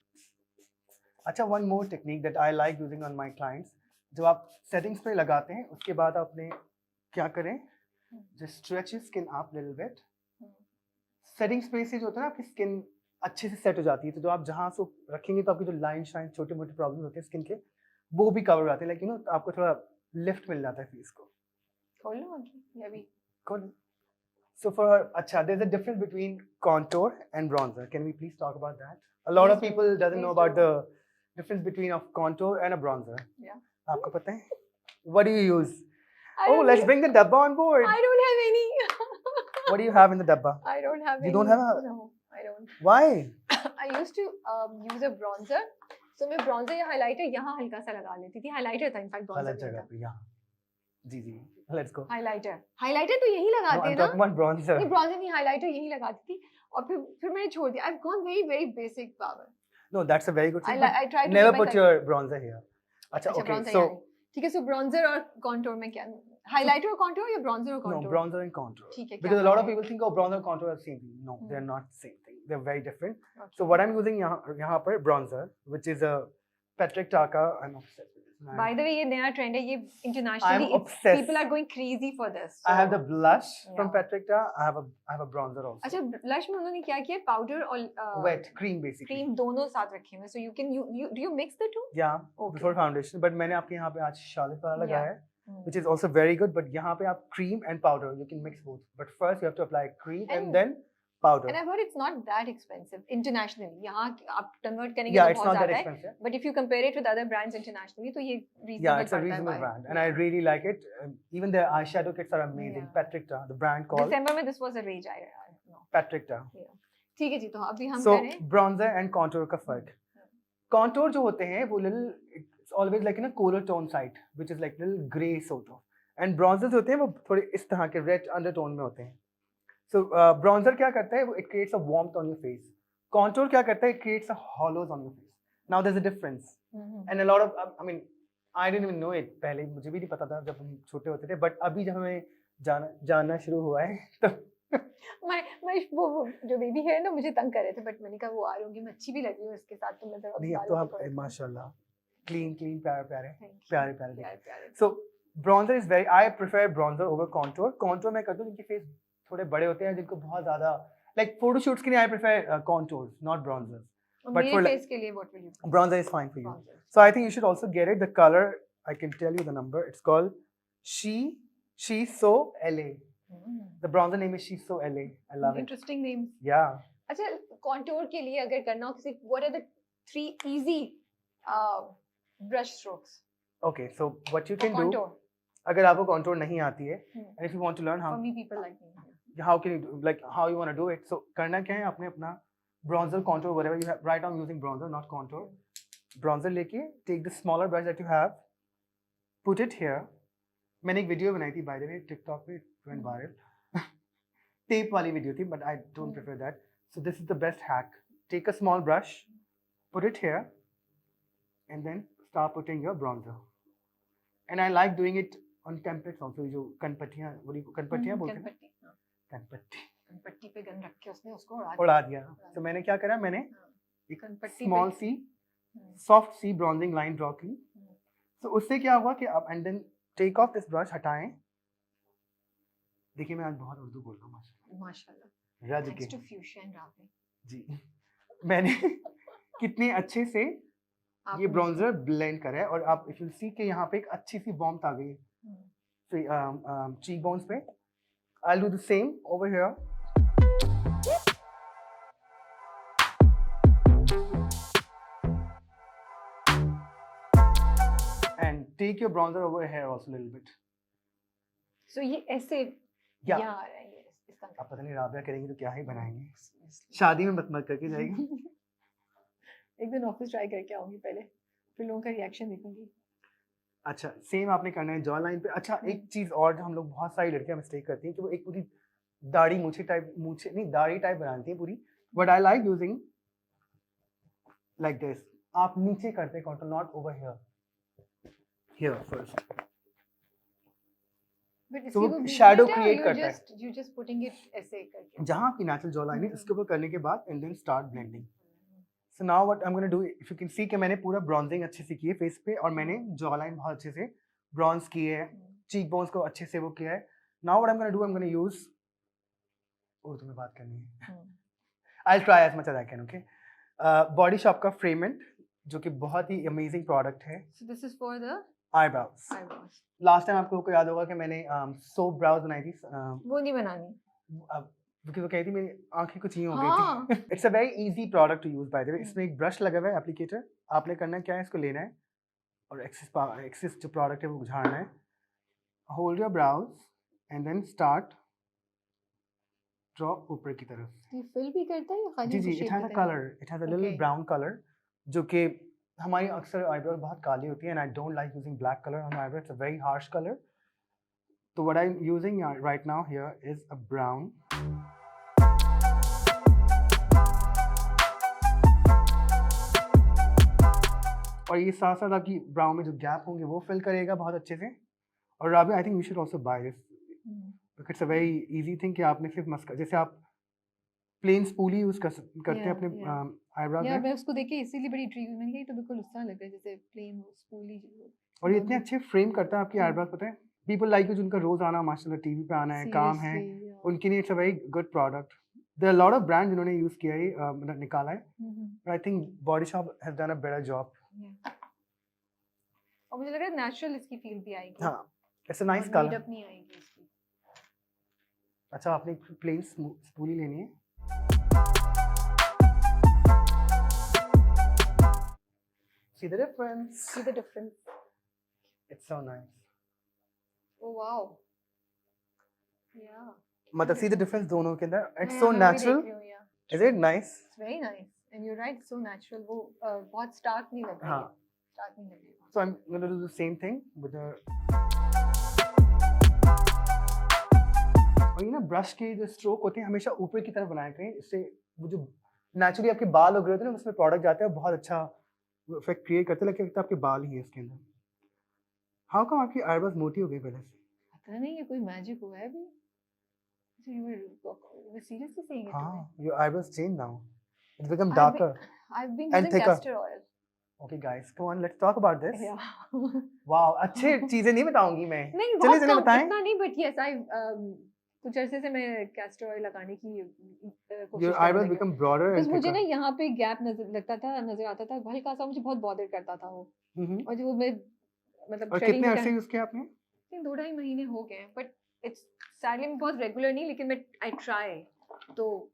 अच्छा, one more technique that I like using on my clients. जब आप setting spray लगाते हैं, उसके बाद आपने क्या करें? Just stretch your skin up a little bit. Setting spray से जो होता है ना, आपकी skin अच्छे से set हो जाती है. तो जो आप जहाँ से रखेंगे, तो आपकी जो line shine, छोटे-मोटे problems होते हैं skin के, वो भी cover हो जाते हैं. Like आपको थोड़ा lift मिल जाता है face को. खोल लूं आगे या भी? Cool. So अच्छा, there's a difference between contour and bronzer. Can we please talk about that? A lot of Please do. people doesn't know Please about do. the difference between of contour and a bronzer. Yeah. आपको पता है? What do you use? I Oh, don't let's know. bring the dabba on board. I don't have any. What do you have in the dabba? I don't have You any. don't have a- No, I don't. Why? I used to use a bronzer. So मैं bronzer या highlighter यहाँ हल्का सा लगा लेती थी. Highlighter था, in fact bronzer गलत नहीं जगह था. पे यहाँ. जी. Let's go. Highlighter तो यही No, लगाते I'm हैं ना? talking about bronzer. नहीं, bronzer नहीं, highlighter यही लगाती थी और फिर मैंने छोड़ दिया. I've gone very very basic power. No, that's a very good thing. I try to Never keep my put your bronzer here. अच्छा, अच्छा, okay. bronzer So यहाँ नहीं. ठीक है, so bronzer और contour में क्या? Highlighter और contour या bronzer और no, contour? bronzer and contour. ठीक है, Because क्या a lot of फर्क है? people think, oh, bronzer and contour are the same thing. No, they're Hmm. not the same thing. They're very different. Okay. So what I'm using यहाँ पर bronzer, which is a Patrick Ta. I'm obsessed with this. By the way, ये नया trend है, ये I'm internationally obsessed. people are going crazy for this. I have the blush from Yeah. Patrick Ta. I have a bronzer also. अच्छा, blush में उन्होंने क्या किया? Powder और Wet cream basically. cream दोनों साथ रखे हुए. So you can do you mix the two? Yeah, Okay. before foundation. But मैंने आपके यहाँ पे आज Charlotte वाला लगाया है, Hmm. which is also very good. But यहाँ पे आप cream and powder, you can mix both. But first you have to apply cream and And- then powder. And I've heard it's not that expensive internationally. यहाँ आप convert करेंगे Yeah, तो it's बहुत not that ज़्यादा है. expensive. But if you compare it with other brands internationally, तो ये reasonable Yeah, it's a पड़ता है reasonable buy. brand, and I really like it. Even their eyeshadow kits are amazing. Yeah. Patrick Ta, the brand called December में this was a rage. I know. Patrick Ta. ठीक है जी, तो अभी हम So करें. bronzer and contour का फर्क. Contour जो होते हैं वो little, it's always like in a cooler tone side, which is like little gray sort of. And bronzers होते हैं वो थोड़े इस तरह के red undertone में होते हैं. So bronzer क्या करता है? It creates a warmth on your face. Contour क्या करता है? It creates a hollows on your face. Now there's a difference. And a lot of, I mean, I didn't even know it. पहले मुझे भी नहीं पता था जब हम छोटे होते थे. But अभी जब हमें जानना शुरू हुआ है तो वो जो बेबी है ना, मुझे तंग कर रहे थे, बट मैंने कहा वो आ रही होंगी, मैं अच्छी भी लग रही हूँ इसके साथ, तो मैं जरा नहीं, अब तो आप माशाल्लाह clean प्यारे प्यारे दिखते. So bronzer is very, I prefer bronzer over contour. Contour मैं करता हूँ जिनके face थोड़े बड़े होते हैं, जिनको बहुत ज़्यादा like photo shoots के लिए I prefer contours, not bronzers. और but मेरे for face के लिए what will you prefer? Bronzer is fine for you. Bronzer. So I think you should also get it. The color, I can tell you the number. It's called She So LA. The bronzer name is She So LA. I love it. Interesting names. Yeah. अच्छा, contour के लिए अगर करना हो किसी, what are the 3 easy brush strokes Okay, so what you for can do, contour अगर आपको contour नहीं आती है, and if you want to learn for me people like me? how can you do, like how you want to do it, so करना क्या है, आपने अपना bronzer, contour, whatever you have, right now I'm using bronzer not contour, bronzer लेके take the smaller brush that you have, put it here. मैंने एक video बनाई थी by the way TikTok पे, it went viral. टेप वाली video थी, but I don't prefer that. So this is the best hack. Take a small brush, put it here, and then start putting your bronzer. And I like doing it on templates also. जो कनपट्टियाँ, कनपट्टियाँ बोलते हैं, कनपट्टी कनपट्टी पे gun रख के उसने उसको उड़ा दिया. तो मैंने क्या करा, मैंने एक कनपट्टी स्मॉल पे सी सॉफ्ट सी ब्रॉन्जिंग लाइन ड्रॉ की. तो उससे क्या हुआ कि आप and then take off this brush, हटाएं. देखिए मैं आज बहुत उर्दू बोल रहा हूँ माशाल्लाह. माशाल्लाह, रज के थैंक्स टू फ्यूशन रावे. जी. मैंने कितने अच्छे से ये ब्रॉन्जर ब्लेंड करा है, और आप इफ यू सी कि यहाँ पे एक अच्छी सी वार्मथ आ गई है चीक बोन्स पे. I do the same over here. And take your bronzer over here also little bit. So ये ऐसे या यहाँ आ रहा है, ये इसका आप पता नहीं राबिया करेंगे तो क्या ही बनाएंगे. शादी में मत करके जाएगी. एक दिन ऑफिस ट्राई करके आऊंगी पहले, फिर लोगों का रिएक्शन देखूंगी. अच्छा, सेम आपने करना है जॉ लाइन पे. अच्छा, एक चीज और जो हम लोग बहुत सारी लड़कियां मिस्टेक करती हैं कि वो एक पूरी दाढ़ी मूछे टाइप, मूछे नहीं दाढ़ी टाइप बनाती हैं पूरी. But I like using like this. आप नीचे करते हैं contour, not over here. Here first. But तो इसकी वो वो shadow movement है, create or करता है. you just putting it ऐसे करके. जहां आपकी नेचुरल जॉ लाइन है उसके ऊपर करने के बाद and then start blending. So now what I am gonna do, if you can see कि मैंने पूरा ब्रॉन्जिंग अच्छे से की है फेस पे, और मैंने जॉ लाइन बहुत अच्छे से ब्रॉन्ज की है, चीक बोन्स को अच्छे से वो किया है. Now what I am gonna do, I am gonna use Urdu में बात करनी है. I will try as much as I can. Okay, Body Shop का फ्रेमेंट, जो कि बहुत ही अमेजिंग प्रोडक्ट है. So this is for the eyebrows. eyebrows. Last time आपको याद होगा कि मैंने सोप ब्राउज बनाई थी, वो नहीं बनानी. क्योंकि वो कहती मेरी आंखें कुछ यूं हो हाँ. गई थी. It's a very easy product to use by the way. इसमें एक ब्रश लगा हुआ है, एप्लीकेटर. आपने करना क्या है, इसको लेना है और एक्सेस जो प्रोडक्ट है वो झाड़ना है. Hold your brows and then start draw ऊपर की तरफ. ये फिल भी करता है या खाली जी जी, shape इट हैज अ देता है? Colour, it has a little Okay. Brown colour, जो कि हमारी अक्सर आईब्रोज बहुत काली होती है, and I don't like using black colour on eyebrow. It's a very harsh colour. तो what I am using right now here is a brown. और ये साथ साथ आपकी ब्राउन में जो गैप होंगे वो फिल करेगा बहुत अच्छे से. और Rabia, I think you should also by this. It's a very easy thing कि आपने सिर्फ मस्का, जैसे आप प्लेन स्पूली यूज करते हैं Yeah, अपने yeah. आईब्रोज यार में. मैं उसको देख के इसीलिए बड़ी इंट्रीग हुई. मैंने कहा ये तो बिल्कुल उसका लग रहा है जैसे प्लेन स्पूली. और ये इतने अच्छे फ्रेम करता है आपकी Hmm. आईब्रोज, पता है. पीपल लाइक यू, जिनका रोज आना माशाल्लाह टीवी पे आना है, काम है, उनके लिए it's a very good product. There are lot of brand जिन्होंने यूज किया है, मतलब निकाला है. But I think Body Shop has done a better job. और मुझे लग रहा है नेचुरल इसकी फील भी आएगी. हाँ, इट्स अ नाइस और कलर. made up नहीं आएगी इसकी. अच्छा, आपने प्लेन स्पूली लेनी है. See the difference. See the difference. It's so nice. Oh wow. Yeah. मतलब see the difference दोनों के अंदर. It's मैं so यहाँ पे भी natural. देख रही हूँ, yeah. Is it nice? It's very nice. And you're right, so natural. वो बहुत stark नहीं लग रही है. हाँ. Stark नहीं लग रही है. So I'm gonna do the same thing with the. और ये ना ब्रश के जो स्ट्रोक होते हैं हमेशा ऊपर की तरफ बनाए करें, इससे वो जो नेचुरली आपके बाल उग रहे होते हैं ना उसमें प्रोडक्ट जाता है, बहुत अच्छा इफेक्ट क्रिएट करते हैं. लगता है आपके बाल ही है इसके अंदर. हाउ कम आपकी आईब्रोज मोटी हो गई पहले से? पता नहीं ये कोई मैजिक हुआ है अभी. So you were seriously saying it to me? हाँ, your eyebrows change now. It's become I've been- darker. I've been And using thicker. castor oil. Okay guys, come on, let's talk about this. Yeah. Wow, अच्छे चीजें नहीं बताऊंगी मैं. नहीं चलिए बहुत चलिए कम, बताएं. इतना नहीं, but yes, कुछ अरसे से मैं castor oil लगाने की कोशिश Your करने eyebrows लगी हूँ. become broader Because and मुझे thicker. ना यहाँ पे गैप नजर आता था हल्का सा, मुझे बहुत बॉदर करता था वो. और जो मैं मतलब और threading कितने के अरसे time- यूज किया आपने? 2-2.5 महीने हो गए हैं, बट इट्स सैडली बहुत रेगुलर नहीं, लेकिन मैं आई ट्राई. तो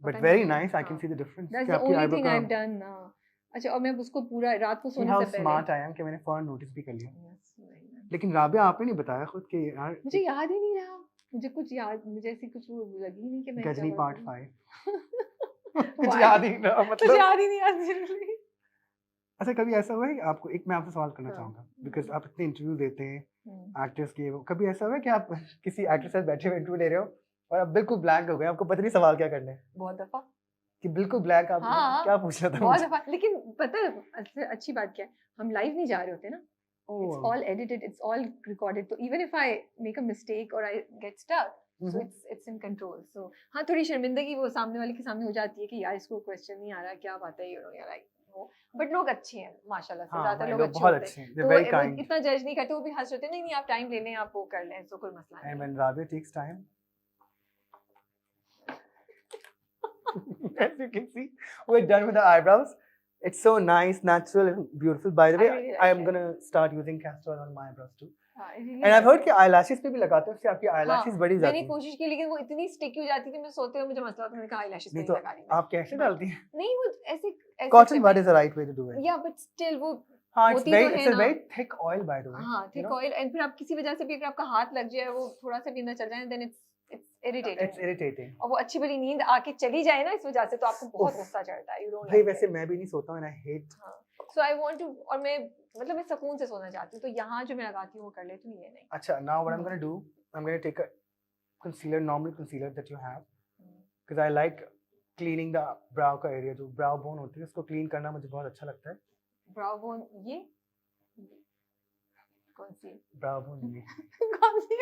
बट पता वेरी नहीं, नाइस, आई कैन हाँ। सी द डिफरेंस That's कि the आपकी only eyebrow thing I've का done. अच्छा, और मैं उसको पूरा रात को सोने हाउ से पहले स्मार्ट आई एम कि मैंने फौरन नोटिस भी कर लिया। Yes, very nice. लेकिन राबिया आपने नहीं बताया खुद कि यार मुझे याद ही नहीं रहा, मुझे कुछ याद, मुझे ऐसी कुछ वो लगी नहीं कि मैं क्या गजनी पार्ट बताऊं। 5 कुछ Why? याद ही नहीं रहा मुझे मतलब। याद ही नहीं याद seriously. अच्छा कभी ऐसा हुआ है कि आपको, एक मैं आपसे सवाल करना हाँ। चाहूंगा बिकॉज आप इतने इंटरव्यू देते हैं हम्म, एक्टर्स के, वो कभी ऐसा हुआ है कि आप किसी एक्टर से बैठे हुए इंटरव्यू दे रहे हो और आप बिल्कुल ब्लैंक हो गए, आपको पता नहीं सवाल क्या करना है, बहुत दफा, कि बिल्कुल ब्लैंक आप हाँ, क्या पूछना था बहुत मुझे? दफा। लेकिन पता है अच्छी बात क्या है, हम लाइव नहीं जा रहे होते ना, it's oh, all edited, it's all recorded. So even if I make a mistake or I get stuck, so hmm, it's in control. So हाँ, थोड़ी शर्मिंदगी वो सामने वाले के सामने हो जाती है कि यार इसको क्वेश्चन नहीं आ रहा, क्या बात है, यार आई नो। बट लोग अच्छे हैं माशाल्लाह से, हाँ ज्यादातर भाई लोग लोग अच्छे बहुत होते अच्छे हैं, हैं, तो they're very वो kind इतना जज नहीं करते, वो भी हंस होते हैं, नहीं नहीं आप टाइम ले लें, आप वो कर लें, तो कोई मसला and नहीं when Rabia takes time as you can see we're done with the eyebrows. It's so nice, natural and beautiful. By the I way, really like I am it. gonna start using castor oil on my eyebrows too. हाँ, I really And I've like heard it. कि eyelashes पे भी लगाते हैं, उससे आपकी eyelashes हाँ, बड़ी मैंने जाती हैं। कोशिश की लेकिन वो इतनी स्टिकी हो जाती थी, मैं सोते हुए मुझे मसला होता, मैंने कहा eyelashes पे नहीं नहीं तो लगा रही मैं। आप कैसे But- डालती हैं? नहीं वो ऐसे ऐसे Cotton अच्छे bud में- is the right way to do it. या बट स्टिल वो हाँ, it's होती तो very, है it's a ना। very thick oil by the way. हाँ, you thick know? Oil, and फिर आप किसी वजह से भी अगर आपका हाथ लग जाए, वो थोड़ा सा भी अंदर चल जाए, then it's It's irritating, irritating. और वो अच्छी भली नींद आके चली जाए ना इस वजह से, तो आपको बहुत उफ। गुस्सा चढ़ता है, यू डोंट भाई वैसे मैं भी नहीं सोता हूँ and I hate. So I want to, और मैं मतलब मैं सुकून से सोना चाहती हूँ, तो यहाँ जो मैं लगाती हूँ वो कर लेती हूँ, ये नहीं। अच्छा, now what I'm gonna do, I'm gonna take a concealer, normal concealer that you have, because I like cleaning the brow का area, जो brow bone होती है उसको clean करना मुझे बहुत अच्छा लगता है। ब्राउ बोन, ये कौन सी brow bone ये। कौन सी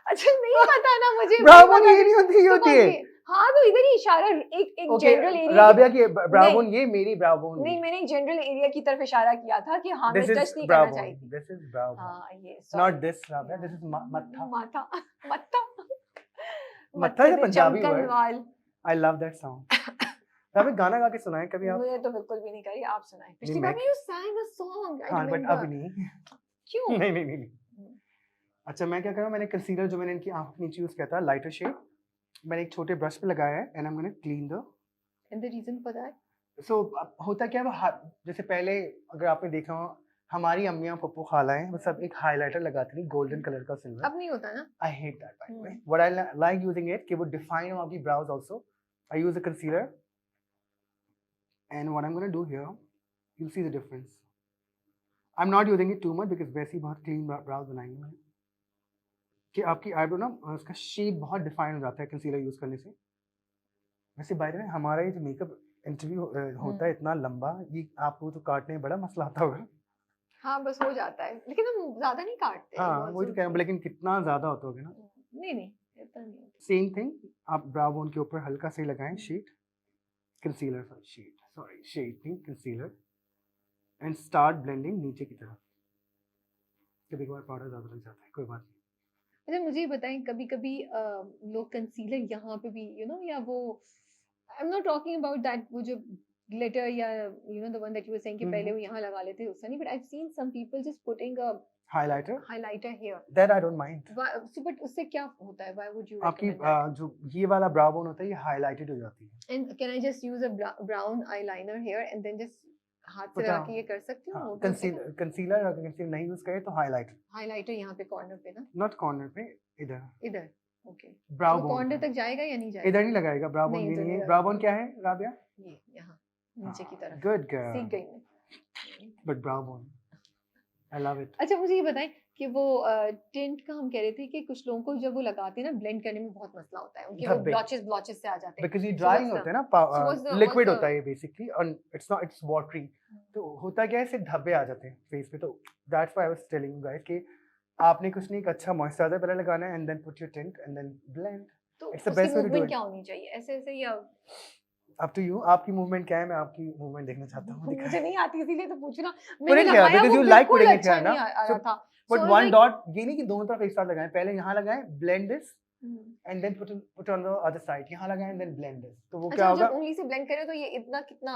अच्छा नहीं पता ना मुझे, brow नहीं bone पता ये नहीं होती, ये तो होती कौन है। सी? हाँ, तो इधर ही इशारा, एक Okay, जनरल एरिया, राबिया की brow नहीं। bone ये, मेरी brow bone नहीं ये। मैंने एक जनरल एरिया की तरफ इशारा किया था कि हाँ मैं This is टच नहीं brow करना bone. चाहिए थी। This is brow bone. हाँ ये Not this Rabia. This is matha. माथा मत्था मत्था is a से Punjabi चमकन word. वाल। I love that song. Rabia गाना गा के सुनाए कभी आप? मुझे तो बिल्कुल भी नहीं करी, आप सुनाएं। पिछली मैं- बार में you sang a song, I हाँ, but remember. अभी नहीं। क्यों? नहीं नहीं नहीं। अच्छा मैं क्या कर रहा हूँ, मैंने कंसीलर जो मैंने इनकी आंखों के नीचे यूज किया था, लाइटर शेड, मैंने एक छोटे ब्रश पे लगाया है, and I am gonna clean the. And the reason for that? सो होता क्या है, जैसे पहले अगर आपने देखा हो, हमारी अम्मियाँ पप्पू खालाएं वो सब एक हाइलाइटर लगाती थी गोल्डन कलर का, सिल्वर। अब नहीं होता ना? I hate that by the way. What I like using it कि वो define हो आपकी brows also. I use a concealer, and what I'm gonna do here, you'll see the difference. I'm not using it too much because वैसे ही बहुत clean brows बनाएंगे मैंने, कि आपकी eyebrow ना उसका शेप बहुत define हो जाता है concealer use करने से। वैसे by the way हमारा ये जो मेकअप इंटरव्यू होता है इतना लंबा, ये आपको तो काटने में बड़ा मसला आता होगा। हाँ बस हो जाता है, लेकिन हम ज्यादा नहीं काटते। हाँ वही तो कह रहा हूँ, लेकिन कितना ज्यादा होता होगा ना। नहीं नहीं इतना नहीं होता। सेम थिंग, आप ब्राउ बोन के ऊपर हल्का से लगाएं शीट कंसीलर, शेड नहीं कंसीलर, एंड स्टार्ट ब्लेंडिंग नीचे की तरफ। कभी कभार पाउडर ज्यादा लग जाता है, कोई बात नहीं। अच्छा मुझे ये बताएं, कभी कभी लोग कंसीलर यहाँ पे भी या वो, I am not talking about that, वो जो ग्लिटर या the one that you were saying कि पहले वो यहाँ लगा लेते हैं उससे नहीं, but I have seen some people just putting a highlighter here, that I don't mind. So but उससे क्या होता है, व्हाई वुड यू आपकी रेकमेंड दैट? जो ये वाला ब्राउ बोन होता है ये हाइलाइटेड हो जाती है। And can I just use a brown eyeliner here and then just हाथ से लगा के ये कर सकती हूँ? हाँ, कंसीलर अगर कंसीलर नहीं यूज करे तो हाइलाइटर यहाँ पे कॉर्नर पे ना, नॉट कॉर्नर पे, इधर ओके, ब्राउ वो बोन कॉर्नर तक जाएगा या नहीं जाएगा? इधर नहीं लगाएगा ब्राउ बोन, नहीं, ये इधर नहीं है। नहीं ब्राउ बोन लगाएगा। क्या है राबिया? ये यहाँ नीचे की तरफ। गुड सीख गर्ल, गई मैं। But brow bone I love it. अच्छा मुझे ये बताएं कि वो टिंट का हम कह रहे थे कि कुछ लोगों को जब वो लगाते हैं ना, ब्लेंड करने में बहुत मसला होता है, उनके वो धब्बे। ब्लॉचेस से आ जाते हैं। बिकॉज़ ये So ड्राइंग what's होता है what's ना, the- लिक्विड what's होता the- है बेसिकली, और इट्स नॉट, इट्स वाटरी। तो होता क्या है, इससे धब्बे आ जाते हैं फेस पे। तो that's why I was telling you guys कि आपने कुछ नहीं, एक अच्छा मॉइस्चराइजर पहले लगाना है, and then put your tint and then blend. तो It's the उसकी best way to do movement it. क्या होनी चाहिए, ऐसे ऐसे या? अप टू यू, आपकी मूवमेंट क्या है, मैं आपकी मूवमेंट देखना चाहता हूं। मुझे नहीं आती इसीलिए तो पूछ रहा। Put मैंने it here, लगाया because वो you like बिल्कुल putting it अच्छा here, नहीं ना? आया So था। Put So I was one like- dot, ये नहीं कि दोनों तरफ एक साथ लगाएं, पहले यहाँ लगाएं, blend this hmm. and then put on the other side, यहाँ लगाएं and then blend this। तो वो अच्छा क्या जब होगा, उंगली से ब्लेंड करें तो ये इतना कितना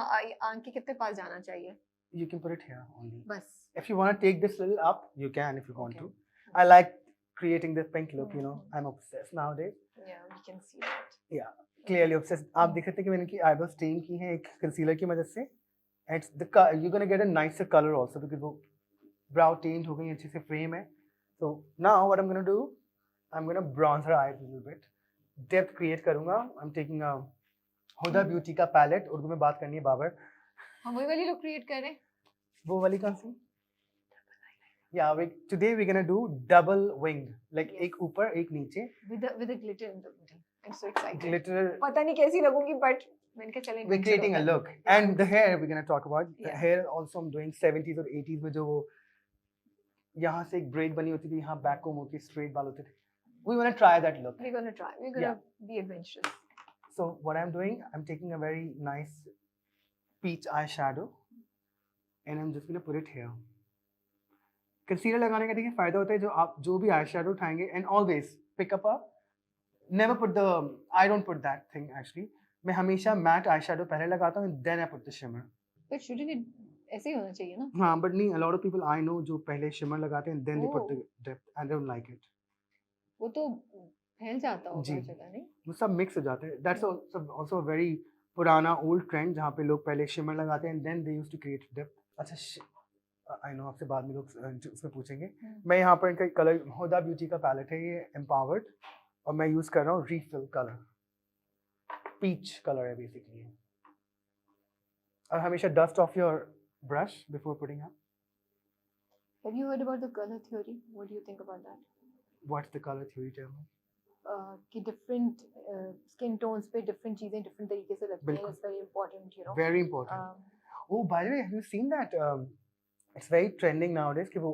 आंख के कितने पास जाना चाहिए? you can put it here only. बस If you want to take this little up, you can if you want Okay. to. I like creating this pink look, you know. Mhm. I'm obsessed nowadays. Yeah, we can see that. Yeah, clearly obsessed. आप देख सकते हैं कि मैंने की eyebrow stain की है एक concealer की मदद से. And it's you're gonna get a nicer color also because वो brow tint हो गई अच्छे से frame है. So now what I'm gonna do, I'm gonna bronze her eyes a little bit. Depth create करूँगा. I'm taking a Huda Beauty का palette. Urdu में बात करनी है बाबर. हम वही वाली look create कर रहे हैं. वो वाली कौन सी? Yeah, today we're gonna do double wing, like Yes. एक ऊपर एक नीचे. With the glitter in the middle. I'm so excited. Glitter. पता नहीं कैसी लगूंगी but मैंने कहा चलें. We're creating a look, and the hair we're gonna talk about. The Yeah. hair also I'm doing 70s और 80s में जो वो यहाँ से एक braid बनी होती थी, यहाँ back comb होती straight बाल होते थे. We wanna try that look. We're gonna try. We're gonna be adventurous. So what I'm doing, I'm taking a very nice peach eyeshadow, and I'm just gonna put it here. Concealer लगाने का देखिए फायदा होता है जो आप जो भी आई शेडो उठाएंगे and always pick up never put the I don't put that thing actually मैं हमेशा मैट आई शेडो पहले लगाता हूँ then I put the shimmer But shouldn't it ऐसे ही होना चाहिए ना? हाँ बट नहीं a lot of people I know जो पहले शिमर लगाते हैं then they put the Oh. Depth I don't like it वो तो फैल जाता होगा जी। जगह नहीं? वो सब मिक्स हो जाते हैं दैट्स आल्सो वेरी पुराना ओल्ड ट्रेंड जहाँ पे लोग पहले शिमर लगाते हैं then they used to create depth अच्छा आई नो आपसे बाद में लोग उसमें पूछेंगे मैं यहाँ पर इनका कलर हुदा ब्यूटी का पैलेट है ये एम्पावर्ड और मैं यूज कर रहा हूँ रीफिल कलर पीच कलर है बेसिकली और हमेशा dust of your brush before putting up Have you heard about the color theory? What do you think about that? What's the colour theory tell me कि different skin tones पे different चीजें different तरीके से लगती हैं. बिल्कुल। It's very important, you know. Very important Oh, by the way, have you seen that? It's very trending nowadays. कि वो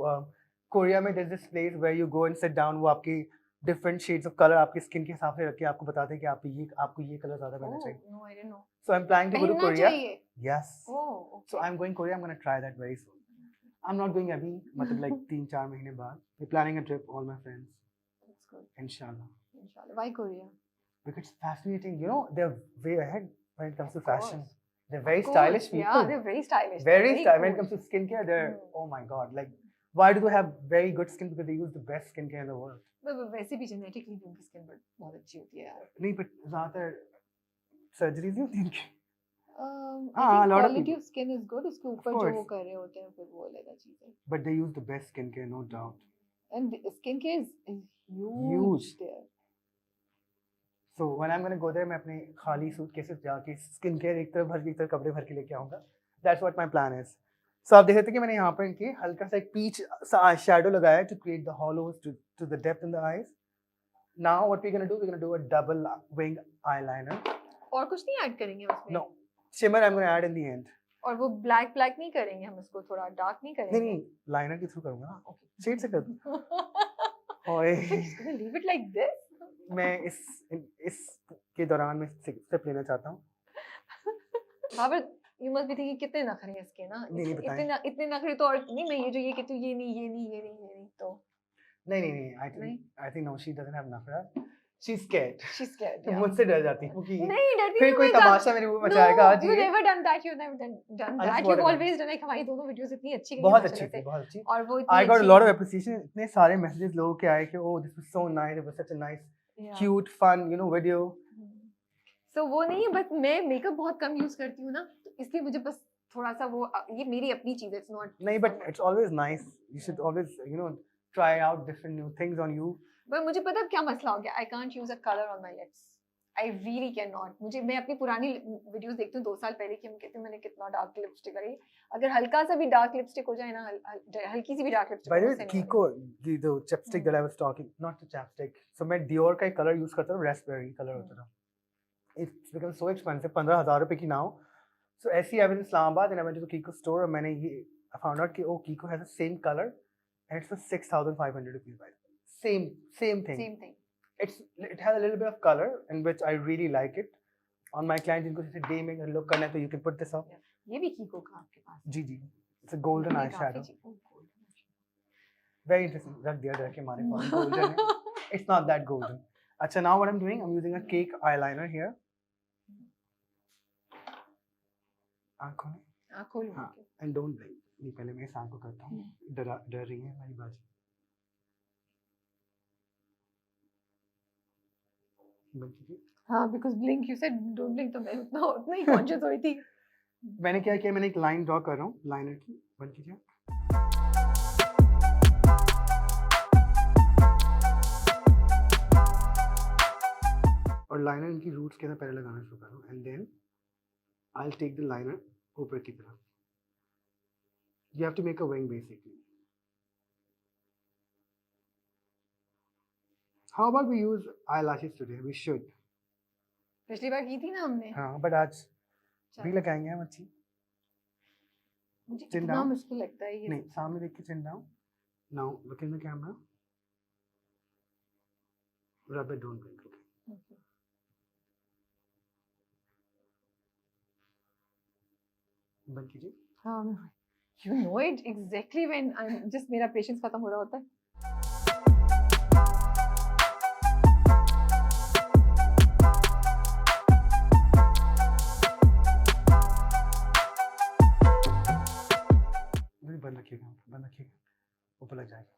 कोरिया में there's this place where you go and sit down. वो आपकी different shades of color आपकी skin के हिसाब से रख के आपको बताते हैं कि आपको ये color ज़्यादा पहनना चाहिए. No, I didn't know. So I'm planning to go to पहनना Korea. चाहिए. Yes. Oh, okay. So I'm going Korea. I'm gonna try that very soon. I'm not going अभी मतलब like 3-4 महीने बाद. We're planning a trip, all my friends. That's good. Inshallah. Inshallah. Why Korea? Because it's fascinating. You know, they're way ahead when it comes to Of fashion. course. They're very Of course, stylish people. Yeah, they're very stylish. Very They're stylish. When it cool. comes to skincare, they're Hmm. oh my god. Like, why do they have very good skin? Because they use the best skincare in the world. But वैसे भी genetically भी उनकी skin बहुत अच्छी होती है यार. नहीं, but ज़्यादातर surgeries नहीं होती इनकी. I हाँ, a think lot of quality people. of skin is good. उसके ऊपर जो course. वो कर रहे होते हैं फिर वो अलग चीज़ है. But they use the best skincare, no doubt. And the skincare is huge, Huge. there. So when I'm gonna go there, मैं अपने खाली सूटकेस से जाके skincare एक तरफ भर के एक तरफ कपड़े भर के लेके आऊँगा. That's what my plan is. So आप देख सकते हैं कि मैंने यहाँ पर इनके हल्का सा एक peach सा eyeshadow लगाया है to create the hollows to the depth in the eyes. Now what we're gonna do? We're gonna do a double wing eyeliner. और कुछ नहीं ऐड करेंगे उसमें. No, shimmer I'm gonna add in the end. और वो black नहीं करेंगे हम इसको थोड़ा dark नहीं करेंगे. नहीं लाइनर के थ्रू करूँगा ना. Okay. शेड से कर दूँ. You're ओए just gonna leave it like this? मैं इस के दौरान मैं स्टेप लेना चाहता हूँ. हाँ but you must be thinking कितने नखरे हैं इसके ना. नहीं बताएं. इतने नखरे तो और नहीं मैं ये कहती हूँ ये नहीं तो. नहीं I think no she doesn't have nafra. She's scared. She's scared. तो Yeah. मुझसे डर जाती है क्योंकि नहीं डरती फिर तो कोई मैं जा- तमाशा मेरे मुंह में मचाएगा No, आज you've ये. never done that. You've never done I just that. bought You've it. always done like हमारी दोनों वीडियोस इतनी अच्छी गई हैं बहुत माशाल्लाह अच्छी से. थी बहुत अच्छी. और वो I इतनी got a अच्छी- lot of appreciation. इतने सारे messages लोगों के आए कि oh this was so nice. It was such a nice, Yeah. cute, fun, video. So वो नहीं बट मैं मेकअप बहुत कम यूज करती हूँ ना तो इसलिए मुझे बस थोड़ा सा वो ये मेरी अपनी चीज है. It's not. नहीं but it's always nice. You should always try out different new things on you. पर मुझे पता है क्या मसला हो गया. I can't use a color on my lips. I really cannot. मैं अपनी पुरानी वीडियोस देखती हूँ 2 साल पहले की. हम कहते हैं मैंने कितना डार्क लिपस्टिक लगाई. अगर हल्का सा भी डार्क लिपस्टिक हो जाए ना हल्की सी भी dark lipstick By the way, Kiko, the chapstick that I was talking, not the chapstick. So मैं Dior का एक color use करता हूँ, raspberry color होता था. It's become so expensive, 15,000 रुपए की now. So ऐसी I was in Islamabad and I went to the Kiko store और मैंने ये I found out कि oh Kiko has the same color and it's for 6,500 rupees by the way. Same thing. Same thing. It has a little bit of color in which I really like it. On my clients जिनको जैसे day में look करना है तो you can put this up. ये भी कीको का आपके पास. जी. It's a golden ये काफी eyeshadow. cheap- oh, golden eyeshadow. Very interesting. रख दिया डर के मारे phone golden है. It's not that golden. अच्छा, now what I'm doing, I'm using a cake eyeliner here. आँखों में. हाँ खोल हाँ. And don't blink. नहीं पहले मैं इस आँख को करता हूँ. डर रही है हमारी बाजी. बंद कीजिए। हाँ, because blink you said don't blink, तो मैं उतना ही कॉन्शियस हुई थी। मैंने क्या किया, मैंने एक लाइन ड्रॉ कर रहा हूँ लाइनर की। बंद कीजिए। और लाइनर इनकी रूट्स के अंदर पहले लगाना शुरू कर रहा हूँ, and then I will take the liner ऊपर की तरफ। You have to make a wing basically. How about we use eyelashes today? We should. पिछली बार की थी ना हमने। हाँ, बट आज भी चलो, लगाएंगे हम अच्छी। मुझे Chin इतना down? मुश्किल लगता है ये। नहीं, सामने देख के chin down. Now look in the camera. Rub it, don't blink. Okay. बंद कीजिए। हाँ, you know it exactly when I'm just मेरा पेशेंस खत्म हो रहा होता है। नहीं, बंद रखिएगा, बंद रखिएगा, ऊपर लग जाएगा।